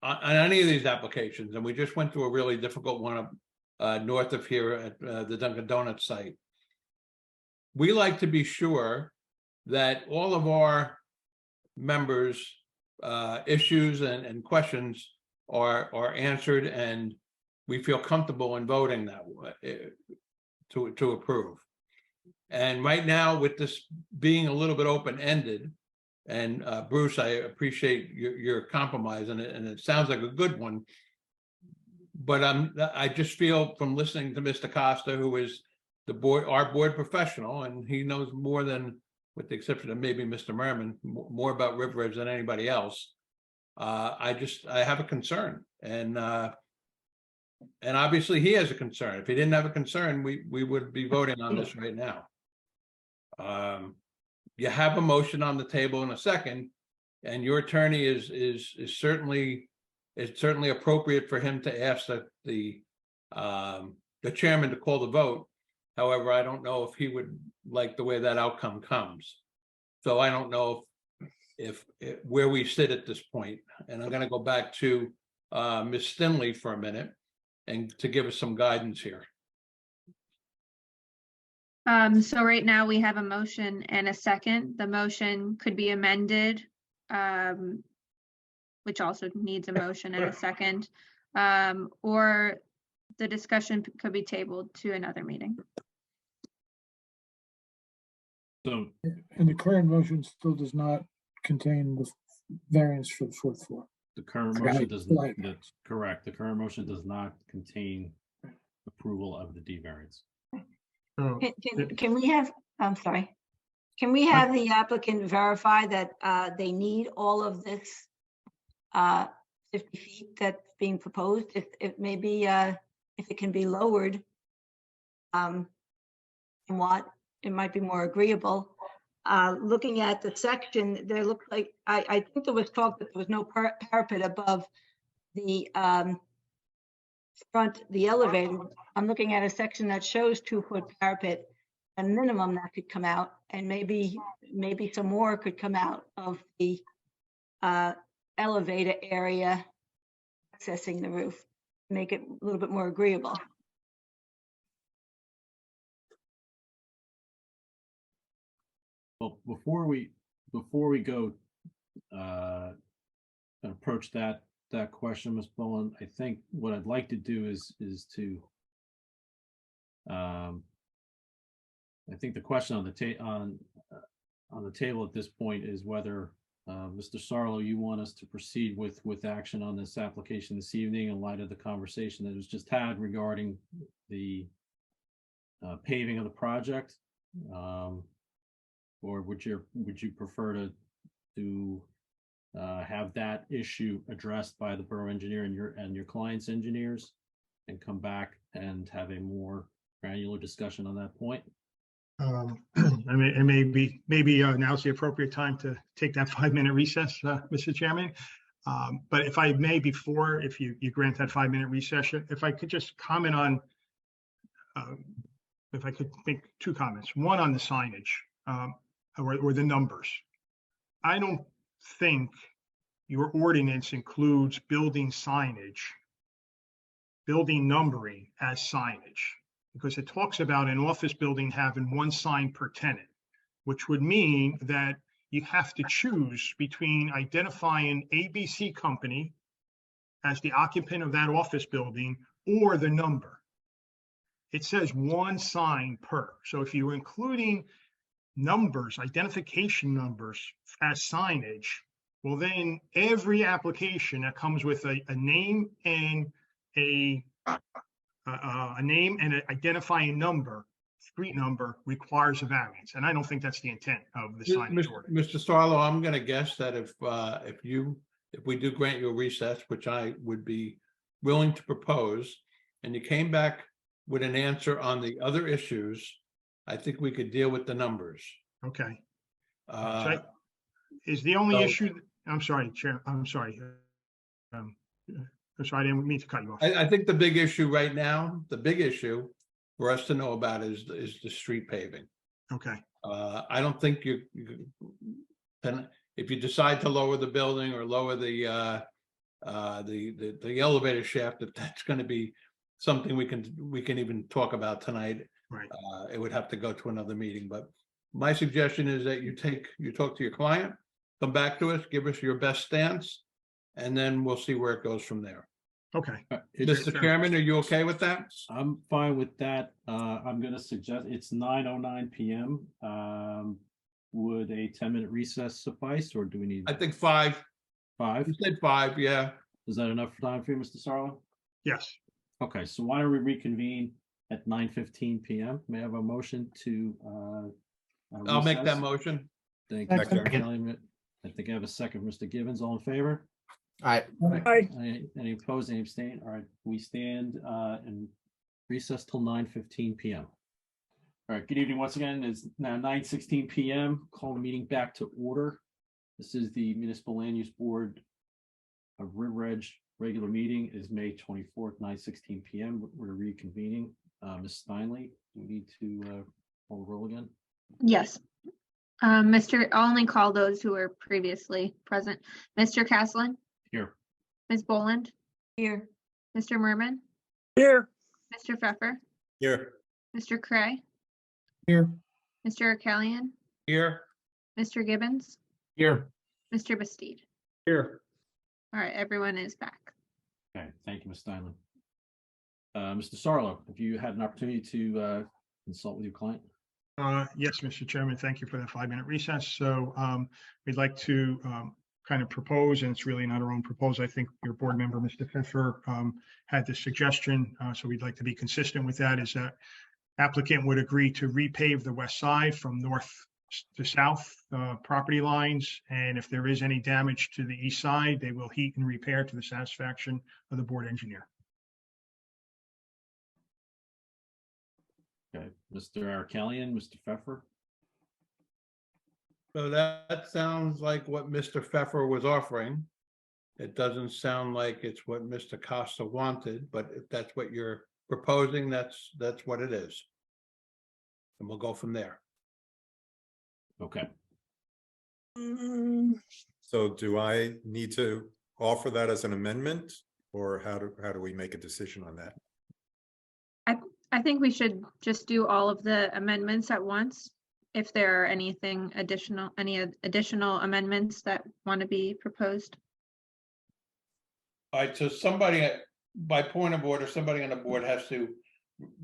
on any of these applications, and we just went through a really difficult one north of here at the Dunkin' Donuts site, we like to be sure that all of our members' issues and questions are answered, and we feel comfortable in voting that way to approve. And right now, with this being a little bit open-ended, and Bruce, I appreciate your compromise, and it sounds like a good one. But I just feel from listening to Mr. Costa, who is our board professional, and he knows more than, with the exception of maybe Mr. Merman, more about River Edge than anybody else. I have a concern, and obviously he has a concern. If he didn't have a concern, we would be voting on this right now. You have a motion on the table in a second, and your attorney is certainly appropriate for him to ask the chairman to call the vote. However, I don't know if he would like the way that outcome comes. So I don't know if where we sit at this point. And I'm going to go back to Ms. Stinley for a minute and to give us some guidance here. So right now we have a motion and a second. The motion could be amended, which also needs a motion and a second, or the discussion could be tabled to another meeting. So, And the current motion still does not contain the variance for the fourth floor. the current motion does not, that's correct. The current motion does not contain approval of the D variance. Can we have, I'm sorry, can we have the applicant verify that they need all of this 50 feet that's being proposed? If maybe if it can be lowered, somewhat, it might be more agreeable. Looking at the section, there looks like, I think there was talk that there was no parapet above the front, the elevator. I'm looking at a section that shows 2-foot parapet, a minimum that could come out, and maybe some more could come out of the elevator area accessing the roof, make it a little bit more agreeable. Well, before we go and approach that question, Ms. Bowen, I think what I'd like to do is to I think the question on the table at this point is whether Mr. Sarlo, you want us to proceed with action on this application this evening in light of the conversation that was just had regarding the paving of the project, or would you prefer to have that issue addressed by the borough engineer and your client's engineers, and come back and have a more granular discussion on that point? Maybe now's the appropriate time to take that 5-minute recess, Mr. Chairman. But if I may, before, if you grant that 5-minute recess, if I could just comment on, if I could make 2 comments. One on the signage or the numbers. I don't think your ordinance includes building signage, building numbering as signage. because it talks about an office building having one sign per tenant, which would mean that you have to choose between identifying ABC Company as the occupant of that office building or the number. It says one sign per. So if you're including numbers, identification numbers as signage, well, then every application that comes with a name and a name and an identifying number, street number, requires a variance. And I don't think that's the intent of the signage order. Mr. Sarlo, I'm gonna guess that if we do grant you a recess, which I would be willing to propose, and you came back with an answer on the other issues, I think we could deal with the numbers. Okay. Uh, Is the only so- issue, I'm sorry, Chair, I'm sorry. I didn't mean to cut you off. I think the big issue right now, the big issue for us to know about is the street paving. Okay, I don't think then if you decide to lower the building or lower the elevator shaft, if that's gonna be something we can even talk about tonight. right. It would have to go to another meeting, but my suggestion is that you talk to your client, come back to us, give us your best stance, and then we'll see where it goes from there. Okay. Mr. Chairman, are you okay with that? I'm fine with that. I'm gonna suggest, it's 9:09 PM. Would a 10-minute recess suffice, or do we need I think 5. 5? You said 5, yeah. Is that enough time for you, Mr. Sarlo? Yes. Okay, so why don't we reconvene at 9:15 PM? May I have a motion to I'll make that recess? motion. Thank you, Mr. Second. Kelly. I think I have a second, Mr. Gibbons, all in favor? All right. Aye. Any opposed, any abstain? All right, we stand in recess till 9:15 PM. All right, good evening once again. It's now 9:16 PM. Call the meeting back to order. This is the Municipal Land Use Board of River Edge. Regular meeting is May 24th, 9:16 PM. We're reconvening. Ms. Steinle, do we need to call the roll again? Yes. I'll only call those who were previously present. Mr. Castellan, Here. Ms. Boland, Here. Mr. Merman, Here. Mr. Pfeffer, Here. Mr. Cray, Here. Mr. Arkalian, Here, Mr. Gibbons, Here. Mr. Bastide. Here. All right, everyone is back. Okay, thank you, Ms. Steinle. Mr. Sarlo, have you had an opportunity to consult with your client? Yes, Mr. Chairman, thank you for that 5-minute recess. So we'd like to kind of propose, and it's really not our own proposal. I think your board member, Mr. Pfeffer, had this suggestion. So we'd like to be consistent with that, is that applicant would agree to repave the west side from north to south property lines. And if there is any damage to the east side, they will heat and repair to the satisfaction of the board engineer. Okay, Mr. Arkalian, Mr. Pfeffer? so that sounds like what Mr. Pfeffer was offering. It doesn't sound like it's what Mr. Costa wanted, but if that's what you're proposing, that's what it is. And we'll go from there. Okay, So do I need to offer that as an amendment, or how do we make a decision on that? I think we should just do all of the amendments at once. If there are any additional amendments that want to be proposed. All right, so somebody, by point of order, somebody on the board has to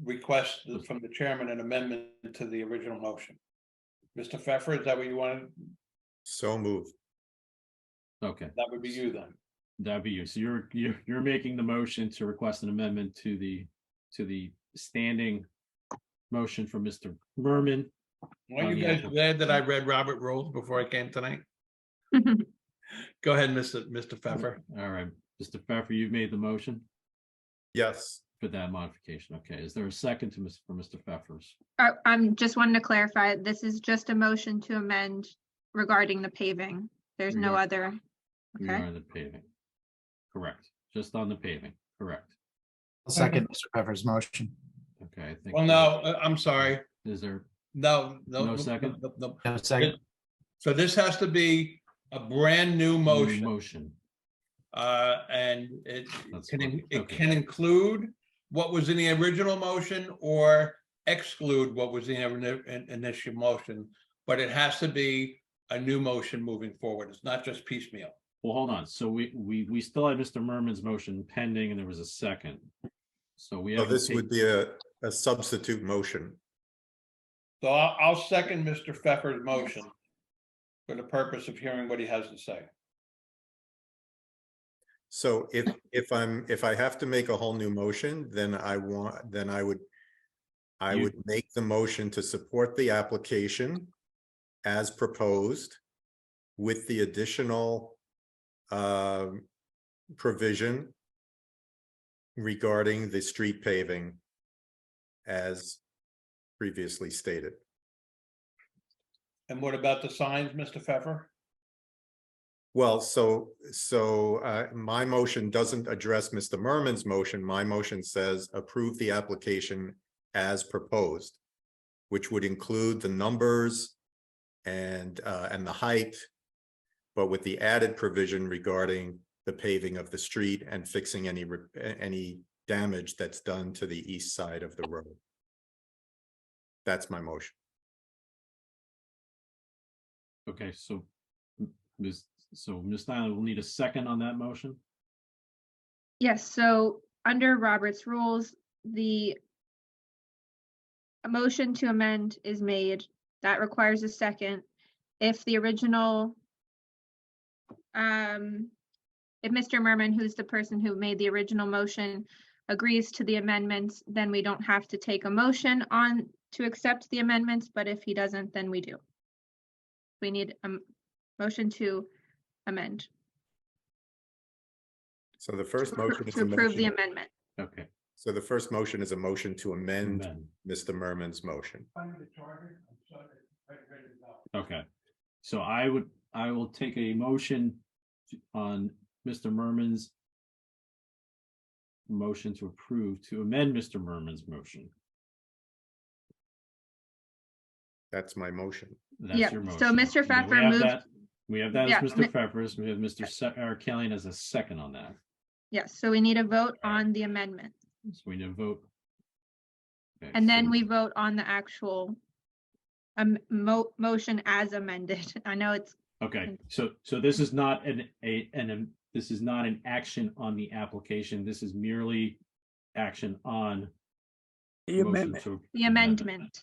request from the chairman an amendment to the original motion. Mr. Pfeffer, is that what you wanted? So moved. okay, That would be you then. that'd be you. So you're making the motion to request an amendment to the standing motion from Mr. Merman. Are you guys glad that I read Robert rules before I came tonight? Go ahead, Mr. Pfeffer. All right, Mr. Pfeffer, you've made the motion Yes. for that modification. Okay, is there a second for Mr. Pfeffer's? I'm just wanting to clarify, this is just a motion to amend regarding the paving. There's no other. We Okay. are on the paving. Correct, just on the paving, correct. I'll second Mr. Pfeffer's motion. Okay, I think. Well, no, I'm sorry. Is there No. No second? No. No, second. So this has to be a brand new new motion. motion? And it That's can, fine. it Okay. can include what was in the original motion or exclude what was in the initial motion, but it has to be a new motion moving forward. It's not just piecemeal. Well, hold on. So we still had Mr. Merman's motion pending and there was a second. So we So have. this would be a substitute motion. So I'll second Mr. Pfeffer's motion for the purpose of hearing what he has to say. So if I have to make a whole new motion, then I would make the motion to support the application as proposed with the additional provision regarding the street paving as previously stated. And what about the signs, Mr. Pfeffer? Well, so my motion doesn't address Mr. Merman's motion. My motion says approve the application as proposed, which would include the numbers and the height, but with the added provision regarding the paving of the street and fixing any damage that's done to the east side of the road. That's my motion. Okay, so Ms. Nyland will need a second on that motion. Yes, so under Robert's rules, a motion to amend is made. That requires a second. If the original, if Mr. Merman, who's the person who made the original motion, agrees to the amendments, then we don't have to take a motion on to accept the amendments, but if he doesn't, then we do. We need a motion to amend. So the first motion is To approve the amendment. Okay. So the first motion is a motion to amend Mr. Merman's motion. Okay, so I will take a motion on Mr. Merman's motion to approve to amend Mr. Merman's motion. That's my motion. That's Yep, your motion. so Mr. And then Pfeffer we have moved- that- We have that Yeah, as Mr. Pfeffer's. We have Mr. Kelly as a second on that. Yes, so we need a vote on the amendment. So we need to vote. Okay, And then so- we vote on the actual motion as amended. I know it's, Okay, so this is not this is not an action on the application. This is merely action on The motion amendment. to- the amendment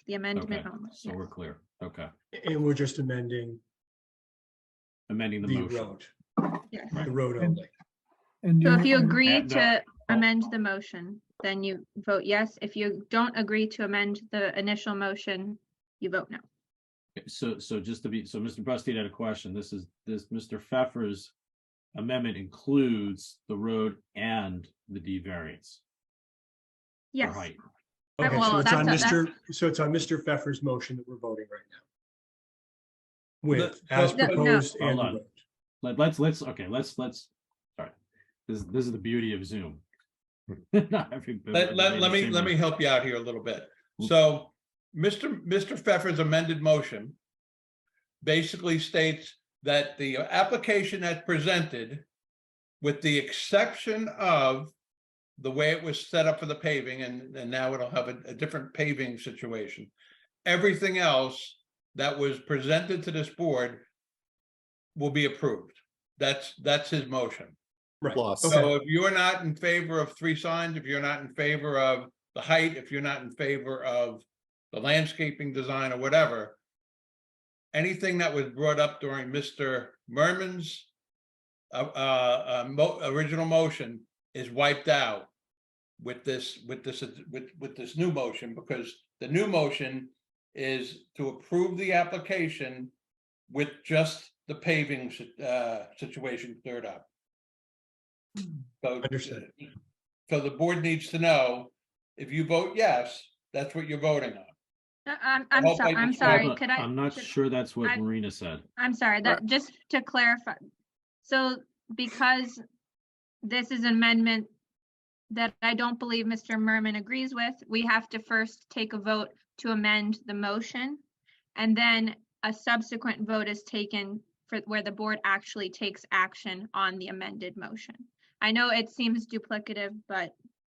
Okay, only. so we're clear. Okay, And we're just amending amending the the motion. road, Yes. the road only. And So if you and- agree And, to amend the motion, then you vote yes. If you don't agree to amend the initial motion, you vote no. Okay, so just to be, so Mr. Bustard had a question. This Mr. Pfeffer's amendment includes the road and the D variance for Yes. height. Okay, well, so it's on that's so it's on Mr. Pfeffer's motion that we're voting right now. With No, as no. proposed and Hold the on. road. Let's sorry. This is the beauty of Zoom. Not everybody- Let me help you out here a little bit. So Mr. Pfeffer's amended motion basically states that the application as presented, with the exception of the way it was set up for the paving, and now it'll have a different paving situation. Everything else that was presented to this board will be approved. That's his motion. Right. Plus. Okay. So if you're not in favor of 3 signs, if you're not in favor of the height, if you're not in favor of the landscaping design or whatever, anything that was brought up during Mr. Merman's original motion is wiped out with this new motion, because the new motion is to approve the application with just the paving situation cleared up. So, Understood. so the board needs to know, if you vote yes, that's what you're voting on. I'm hope sorry, I I'm just- sorry. Hold on, Could I? I'm not could- sure that's what I- Marina said. I'm sorry, that, just to clarify. So because this is an amendment that I don't believe Mr. Merman agrees with, we have to first take a vote to amend the motion. And then a subsequent vote is taken for where the board actually takes action on the amended motion. I know it seems duplicative, but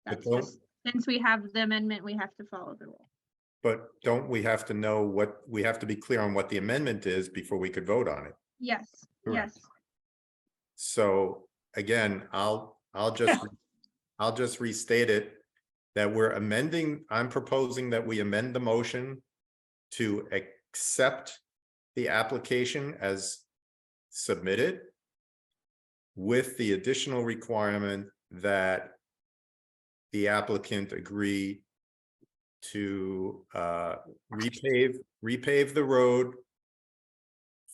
But that's just, Since we have the amendment, we have to follow the rule. But don't we have to know what, we have to be clear on what the amendment is before we could vote on it? Yes, Correct. yes. So again, I'll just restate it, that we're amending, I'm proposing that we amend the motion to accept the application as submitted with the additional requirement that the applicant agree to repave the road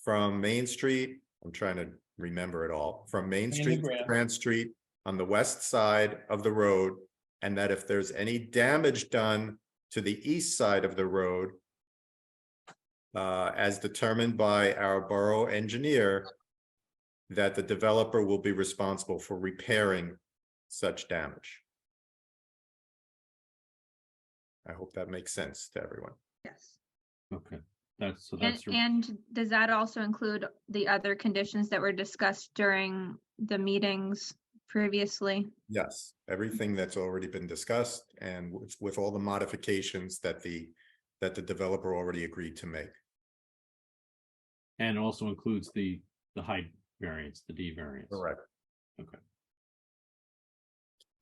from Main Street. I'm trying to remember it all, from Main Street to Grant Street on the west side of the road, and that if there's any damage done to the east side of the road, as determined by our borough engineer, that the developer will be responsible for repairing such damage. I hope that makes sense to everyone. Yes. Okay, that's, so And, that's. your- and does that also include the other conditions that were discussed during the meetings previously? Yes, everything that's already been discussed and with all the modifications that the developer already agreed to make. And also includes the height variance, the D variance. Correct. Okay.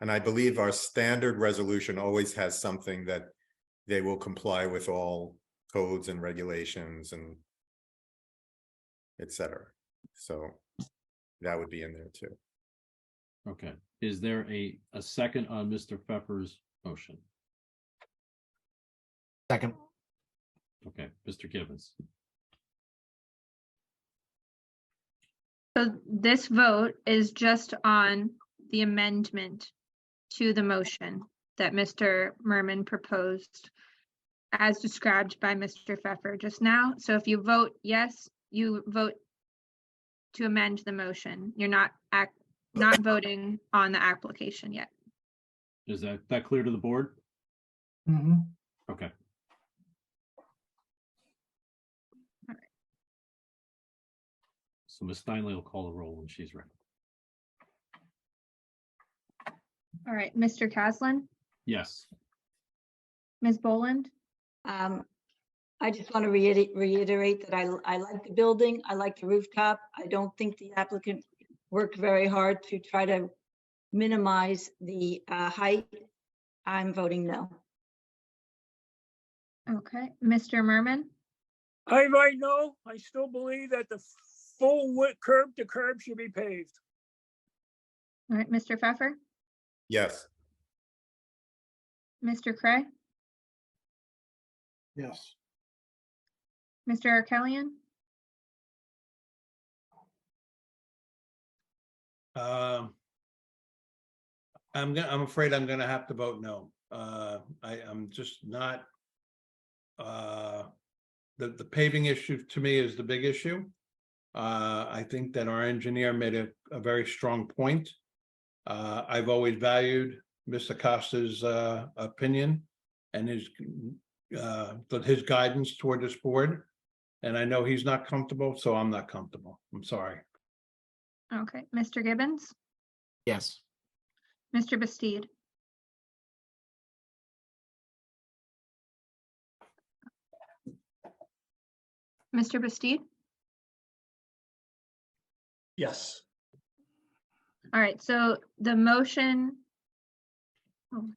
And I believe our standard resolution always has something that they will comply with all codes and regulations and et cetera. So that would be in there too. Okay, is there a second on Mr. Pfeffer's motion? Second. Okay, Mr. Gibbons. So this vote is just on the amendment to the motion that Mr. Merman proposed as described by Mr. Pfeffer just now. So if you vote yes, you vote to amend the motion. You're not voting on the application yet. Is that clear to the board? Mhm. Okay. All right. So Ms. Steinle will call the roll when she's ready. All right, Mr. Caslin, Yes. Ms. Boland, I just want to reiterate that I like the building. I like the rooftop. I don't think the applicant worked very hard to try to minimize the height. I'm voting no. okay, Mr. Merman, I vote no. I still believe that the full width curb to curb should be paved. all right, Mr. Pfeffer, Yes. Mr. Cray, Yes. Mr. Arkelian, I'm afraid I'm gonna have to vote no. I'm just not. The paving issue to me is the big issue. I think that our engineer made a very strong point. I've always valued Mr. Costa's opinion and his guidance toward this board. And I know he's not comfortable, so I'm not comfortable. I'm sorry. okay, Mr. Gibbons, Yes. Mr. Bastide, Mr. Bastide, Yes. all right, so the motion. Oh.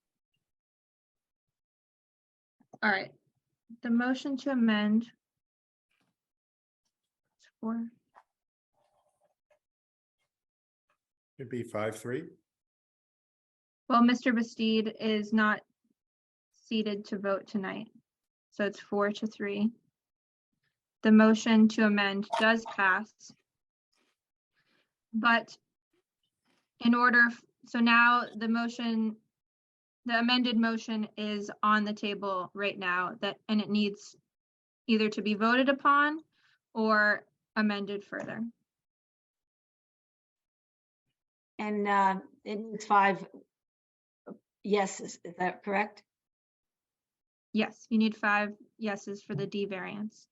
All right, the motion to amend. For, It'd be 5-3. well, Mr. Bastide is not seated to vote tonight, so it's 4-3. The motion to amend does pass. But in order, so now the amended motion is on the table right now and it needs either to be voted upon or amended further. And it needs 5 yeses, is that correct? Yes, you need 5 yeses for the D variance.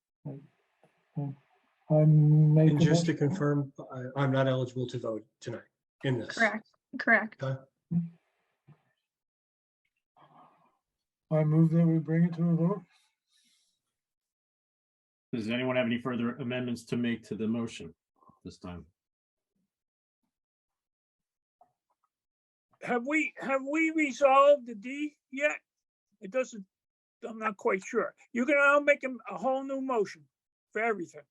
And just to confirm, I'm not eligible to vote tonight in this. Correct, correct. Okay. I move that we bring it to a vote. Does anyone have any further amendments to make to the motion this time? Have we resolved the D yet? It doesn't, I'm not quite sure. You're gonna now make a whole new motion for everything.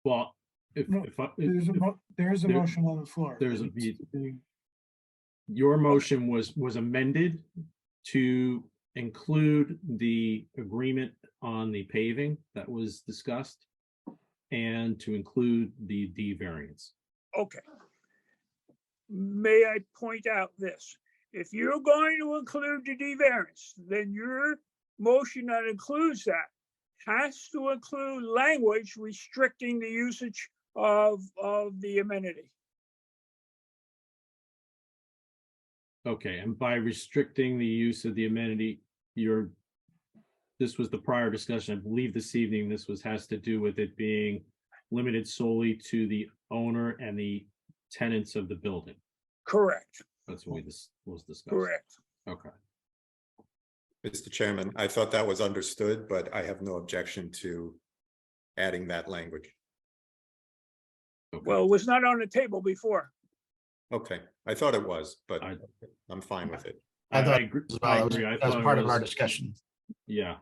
Well, No, there is a there- motion on the floor. there's a- It's being- your motion was amended to include the agreement on the paving that was discussed and to include the D variance. Okay. May I point out this? If you're going to include the D variance, then your motion that includes that has to include language restricting the usage of the amenity. Okay, and by restricting the use of the amenity, this was the prior discussion, I believe this evening, has to do with it being limited solely to the owner and the tenants of the building. Correct, That's what this was discussed. correct. Okay, Mr. Chairman, I thought that was understood, but I have no objection to adding that language. Well, it was not on the table before. Okay, I thought it was, but I'm fine with it. I thought agree. as well, that was- agree. I that was thought it part of our was- discussion. Yeah,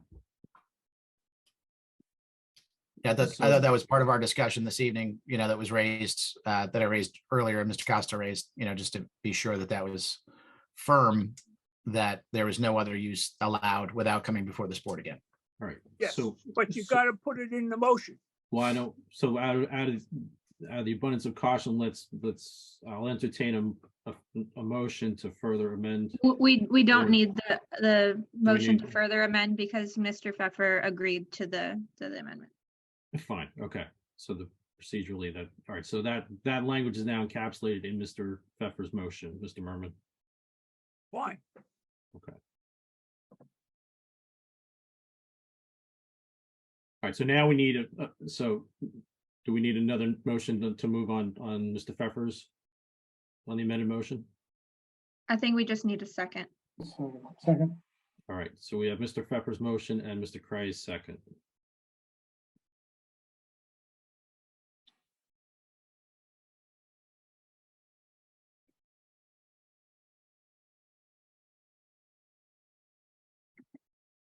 Yeah, I So- thought that was part of our discussion this evening, that was raised, that I raised earlier, Mr. Costa raised, just to be sure that that was firm, that there was no other use allowed without coming before this board again. all right. Yes, So, but you gotta put it in the motion. well, I don't, so out of the abundance of caution, I'll entertain a motion to further amend. We don't Or- need the motion to need- further amend because Mr. Pfeffer agreed to the amendment. Fine, okay, so procedurally all right, so that language is now encapsulated in Mr. Pfeffer's motion, Mr. Merman. Fine. Okay. All right, so now we need so do we need another motion to move on Mr. Pfeffer's on the amended motion? I think we just need a second. Second, All right, so we have Mr. Pfeffer's motion and Mr. Kray's second.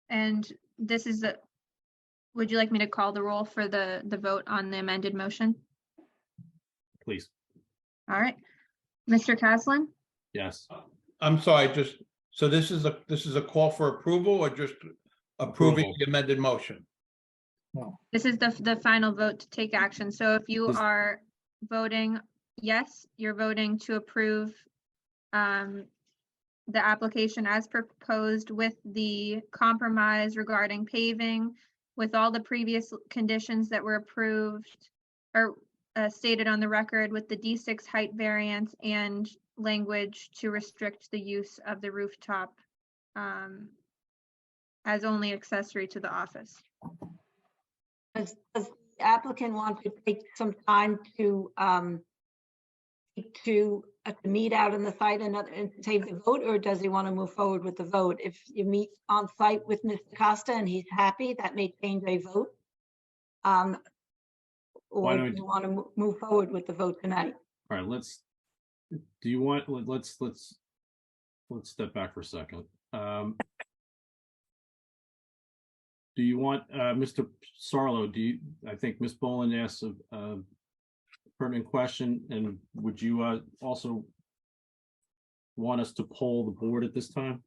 And this is would you like me to call the roll for the vote on the amended motion? Please, All right. Mr. Caslin, yes. I'm sorry, so this is a call for approval or just approving Approval. the amended motion? this is the final vote to take action. So if you This- are voting yes, you're voting to approve the application as proposed with the compromise regarding paving, with all the previous conditions that were approved or stated on the record with the D6 height variance and language to restrict the use of the rooftop as only accessory to the office. Does the applicant want to take some time to meet out on the site and save the vote, or does he want to move forward with the vote? If you meet on site with Mr. Costa and he's happy, that may change a vote. Why Or do don't- you want to move forward with the vote tonight? All right, let's step back for a second. Do you want, Mr. Sarlo, I think Ms. Boland asked a pertinent question, and would you also want us to poll the board at this time?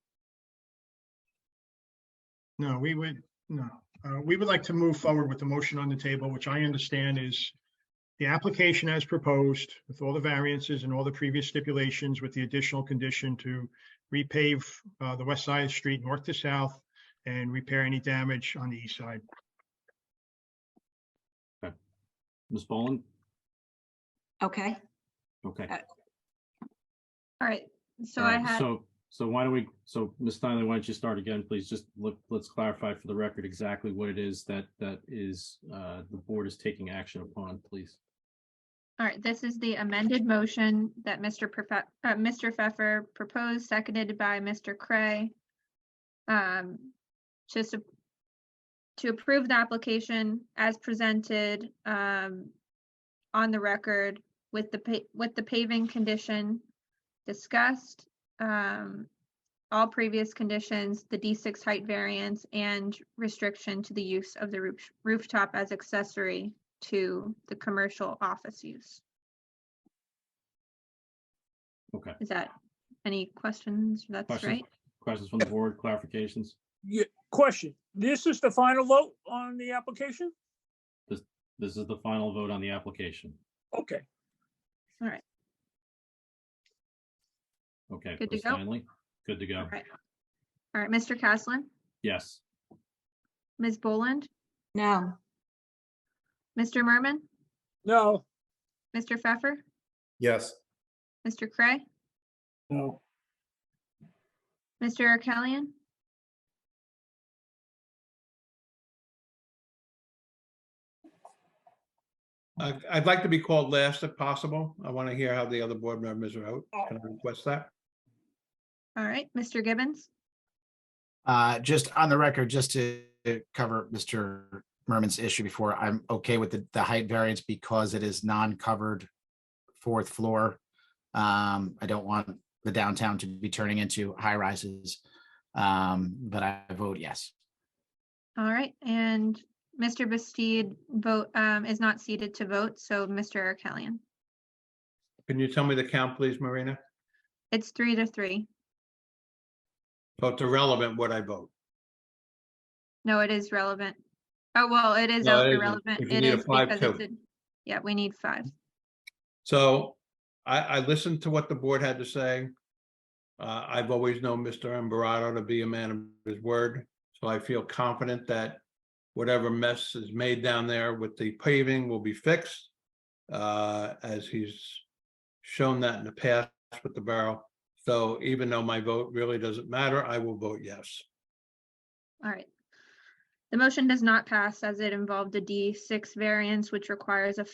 No, we would like to move forward with the motion on the table, which I understand is the application as proposed with all the variances and all the previous stipulations with the additional condition to repave the west side of the street north to south and repair any damage on the east side. Ms. Boland? Okay. Okay. All right, so All I right, had, so why don't Ms. Steinle, why don't you start again, please? Just let's clarify for the record exactly what it is that is the board is taking action upon, please. all right, this is the amended motion that Mr. Pfeffer proposed, seconded by Mr. Cray. just to approve the application as presented on the record with the paving condition discussed, all previous conditions, the D6 height variance and restriction to the use of the rooftop as accessory to the commercial office use. Okay. Is that any questions? That's Questions? right. Questions from the board, clarifications? Yeah, question. This is the final vote on the application? This is the final vote on the application. Okay. All right. Okay. Good to Ms. go? Stanley? Good to go. All right. All right, Mr. Caslin, Yes. Ms. Boland, No. Mr. Merman, No. Mr. Pfeffer, Yes. Mr. Cray, No. Mr. Arkelian, I'd like to be called last if possible. I want to hear how the other board members are out. Can I request that? all right, Mr. Gibbons, Just on the record, just to cover Mr. Merman's issue before, I'm okay with the height variance because it is non-covered fourth floor. I don't want the downtown to be turning into high rises. But I vote yes. all right, and Mr. Bastide is not seated to vote, so Mr. Arkelian. Can you tell me the count, please, Marina? It's 3-3. So it's irrelevant what I vote. No, it is relevant. Oh, well, it is No, it isn't, irrelevant. because you It need a is because 5-2. it's yeah, we need 5. So I listened to what the board had to say. I've always known Mr. Imparato to be a man of his word, so I feel confident that whatever mess is made down there with the paving will be fixed, as he's shown that in the past with the borough. So even though my vote really doesn't matter, I will vote yes. All right. The motion does not pass as it involved a D6 variance, which requires a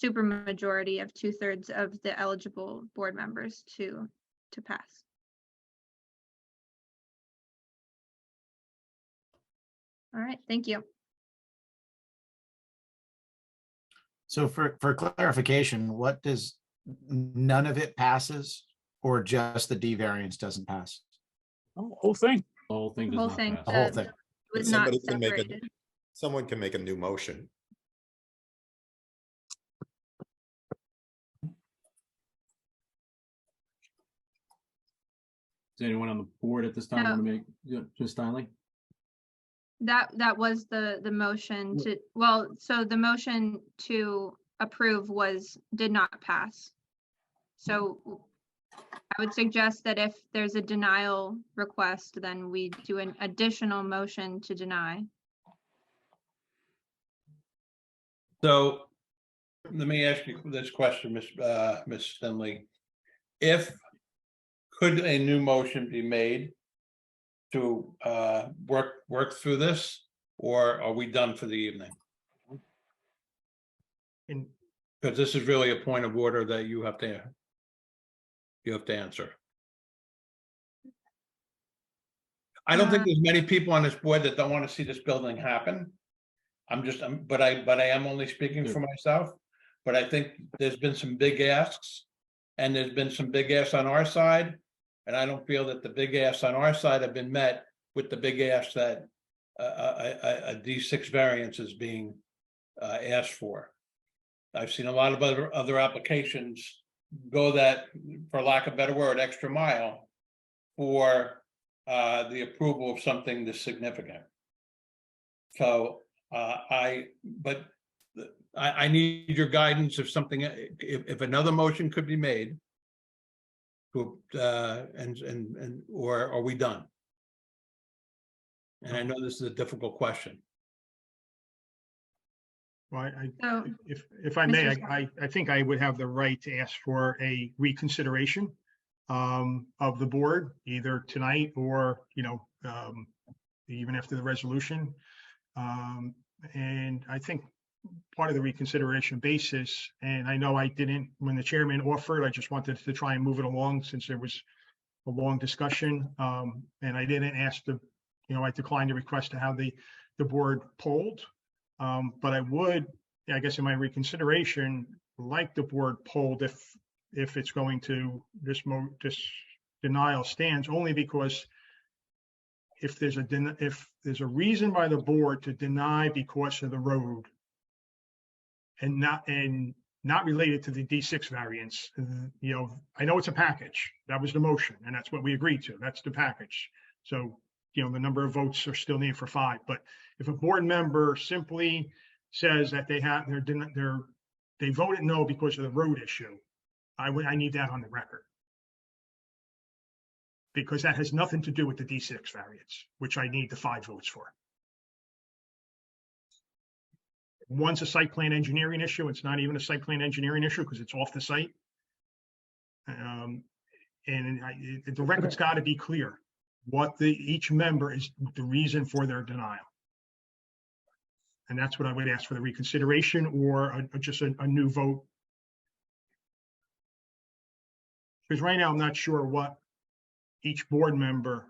supermajority of 2/3 of the eligible board members to pass. All right, thank you. So for clarification, what does, none of it passes or just the D variance doesn't pass? Oh, whole thing. The whole thing The does whole not thing. pass. The whole thing. It was not Somebody can make separated. Someone can make a new motion. Is anyone on the board at this time No. want to make, Ms. Stanley? That was the motion to, well, so the motion to approve did not pass. So I would suggest that if there's a denial request, then we do an additional motion to deny. So let me ask you this question, Ms. Finley. Could a new motion be made to work through this, or are we done for the evening? And Because this is really a point of order that you have to answer. I don't think there's many people on this board that don't want to see this building happen. But I am only speaking for myself. But I think there's been some big asks, and there's been some big asks on our side. And I don't feel that the big asks on our side have been met with the big asks that a D6 variance is being asked for. I've seen a lot of other applications go that, for lack of a better word, extra mile for the approval of something this significant. So I need your guidance if something, if another motion could be made to, or are we done? And I know this is a difficult question. Well, So, if I may, Mr. I think I would have the right to ask for a reconsideration of the board, either tonight or, even after the resolution. And I think part of the reconsideration basis, and I know I didn't, when the chairman offered, I just wanted to try and move it along since there was a long discussion. And I didn't ask I declined the request to have the board polled. But I would, I guess in my reconsideration, like the board polled if it's going to, this denial stands, only because if there's a reason by the board to deny because of the road and not related to the D6 variance, I know it's a package. That was the motion, and that's what we agreed to. That's the package. So, the number of votes are still needed for 5. But if a board member simply says that they voted no because of the road issue, I need that on the record. Because that has nothing to do with the D6 variance, which I need the 5 votes for. One's a site plan engineering issue. It's not even a site plan engineering issue because it's off the site. And the record's got to be clear what each member is the reason for their denial. And that's what I would ask for the reconsideration or just a new vote. Because right now I'm not sure what each board member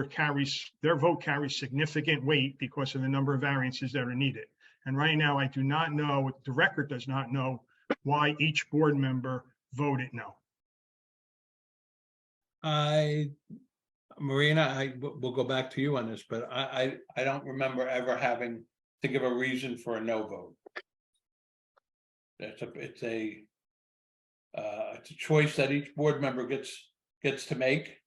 carries, their vote carries significant weight because of the number of variances that are needed. And right now, I do not know, the record does not know why each board member voted no. Marina, we'll go back to you on this, but I don't remember ever having to give a reason for a no vote. It's a choice that each board member gets to make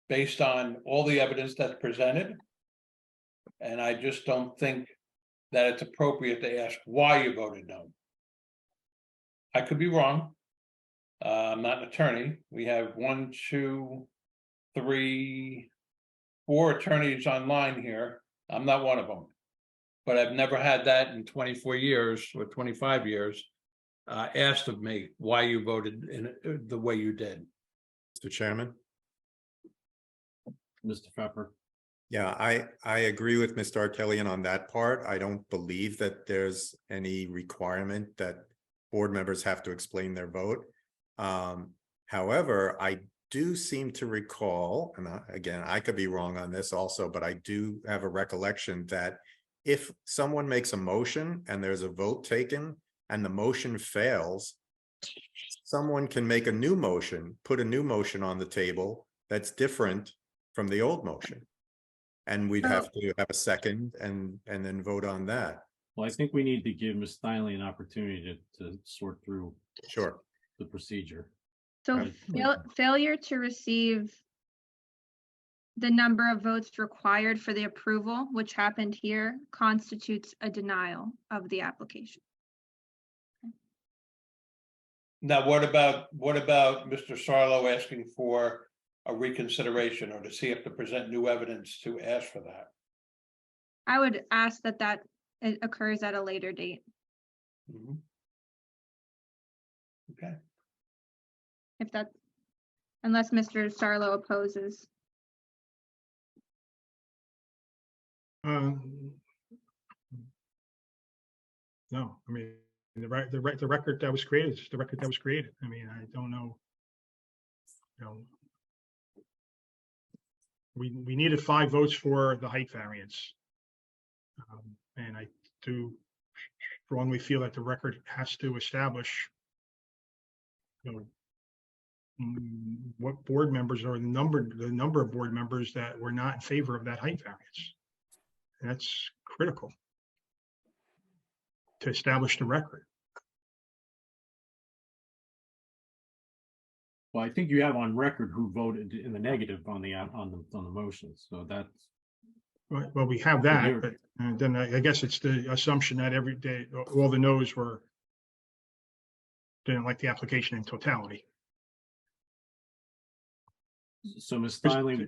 based on all the evidence that's presented. And I just don't think that it's appropriate to ask why you voted no. I could be wrong. I'm not an attorney. We have 1, 2, 3, 4 attorneys online here. I'm not one of them. But I've never had that in 24 years or 25 years asked of me why you voted in the way you did. Mr. Chairman. Mr. Pfeffer. Yeah, I agree with Mr. Arkelian on that part. I don't believe that there's any requirement that board members have to explain their vote. However, I do seem to recall, and again, I could be wrong on this also, but I do have a recollection that if someone makes a motion and there's a vote taken and the motion fails, someone can make a new motion, put a new motion on the table that's different from the old motion. And we'd have to have a second and then vote on that. Well, I think we need to give Ms. Steinle an opportunity to sort through the procedure. So failure to receive the number of votes required for the approval, which happened here, constitutes a denial of the application. Now, what about Mr. Sarlo asking for a reconsideration or to see if to present new evidence to ask for that? I would ask that it occurs at a later date. Mm-hmm. Okay. If that's, unless Mr. Sarlo opposes. No, I mean, the record that was created is the record that was created. I mean, I don't know. We needed 5 votes for the height variance. And I do strongly feel that the record has to establish what board members are the number of board members that were not in favor of that height variance. And that's critical to establish the record. Well, I think you have on record who voted in the negative on the motion, so that's. Well, we have that, but then I guess it's the assumption that every day all the no's didn't like the application in totality. So Ms. Steinle,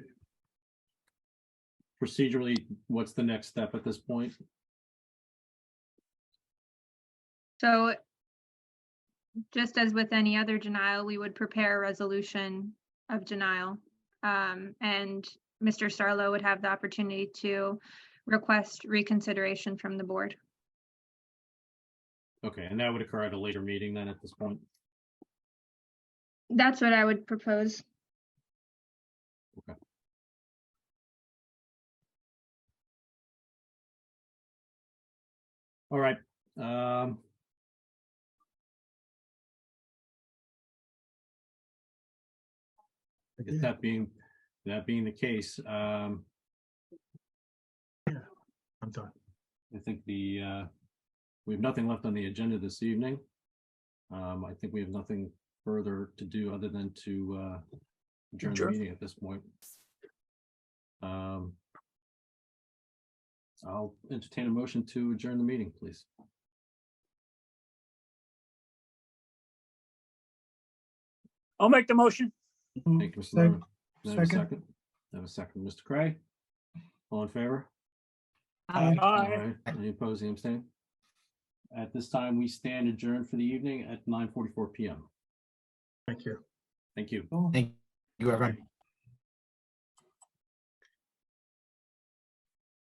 procedurally, what's the next step at this point? So just as with any other denial, we would prepare a resolution of denial. And Mr. Sarlo would have the opportunity to request reconsideration from the board. Okay, and that would occur at a later meeting then at this point? That's what I would propose. Okay. All right. I guess that being the case, I'm done. I think we have nothing left on the agenda this evening. I think we have nothing further to do other than to adjourn the Sure. meeting at this point. I'll entertain a motion to adjourn the meeting, please. I'll make the motion. Thank you, Mr. Lerman. May I have a Second. second? I have a second, Mr. Cray. All in favor? Aye. All Aye. right. Any opposed, any abstain? At this time, we stand adjourned for the evening at 9:44 PM. Thank you. Thank you. Thank you, everyone.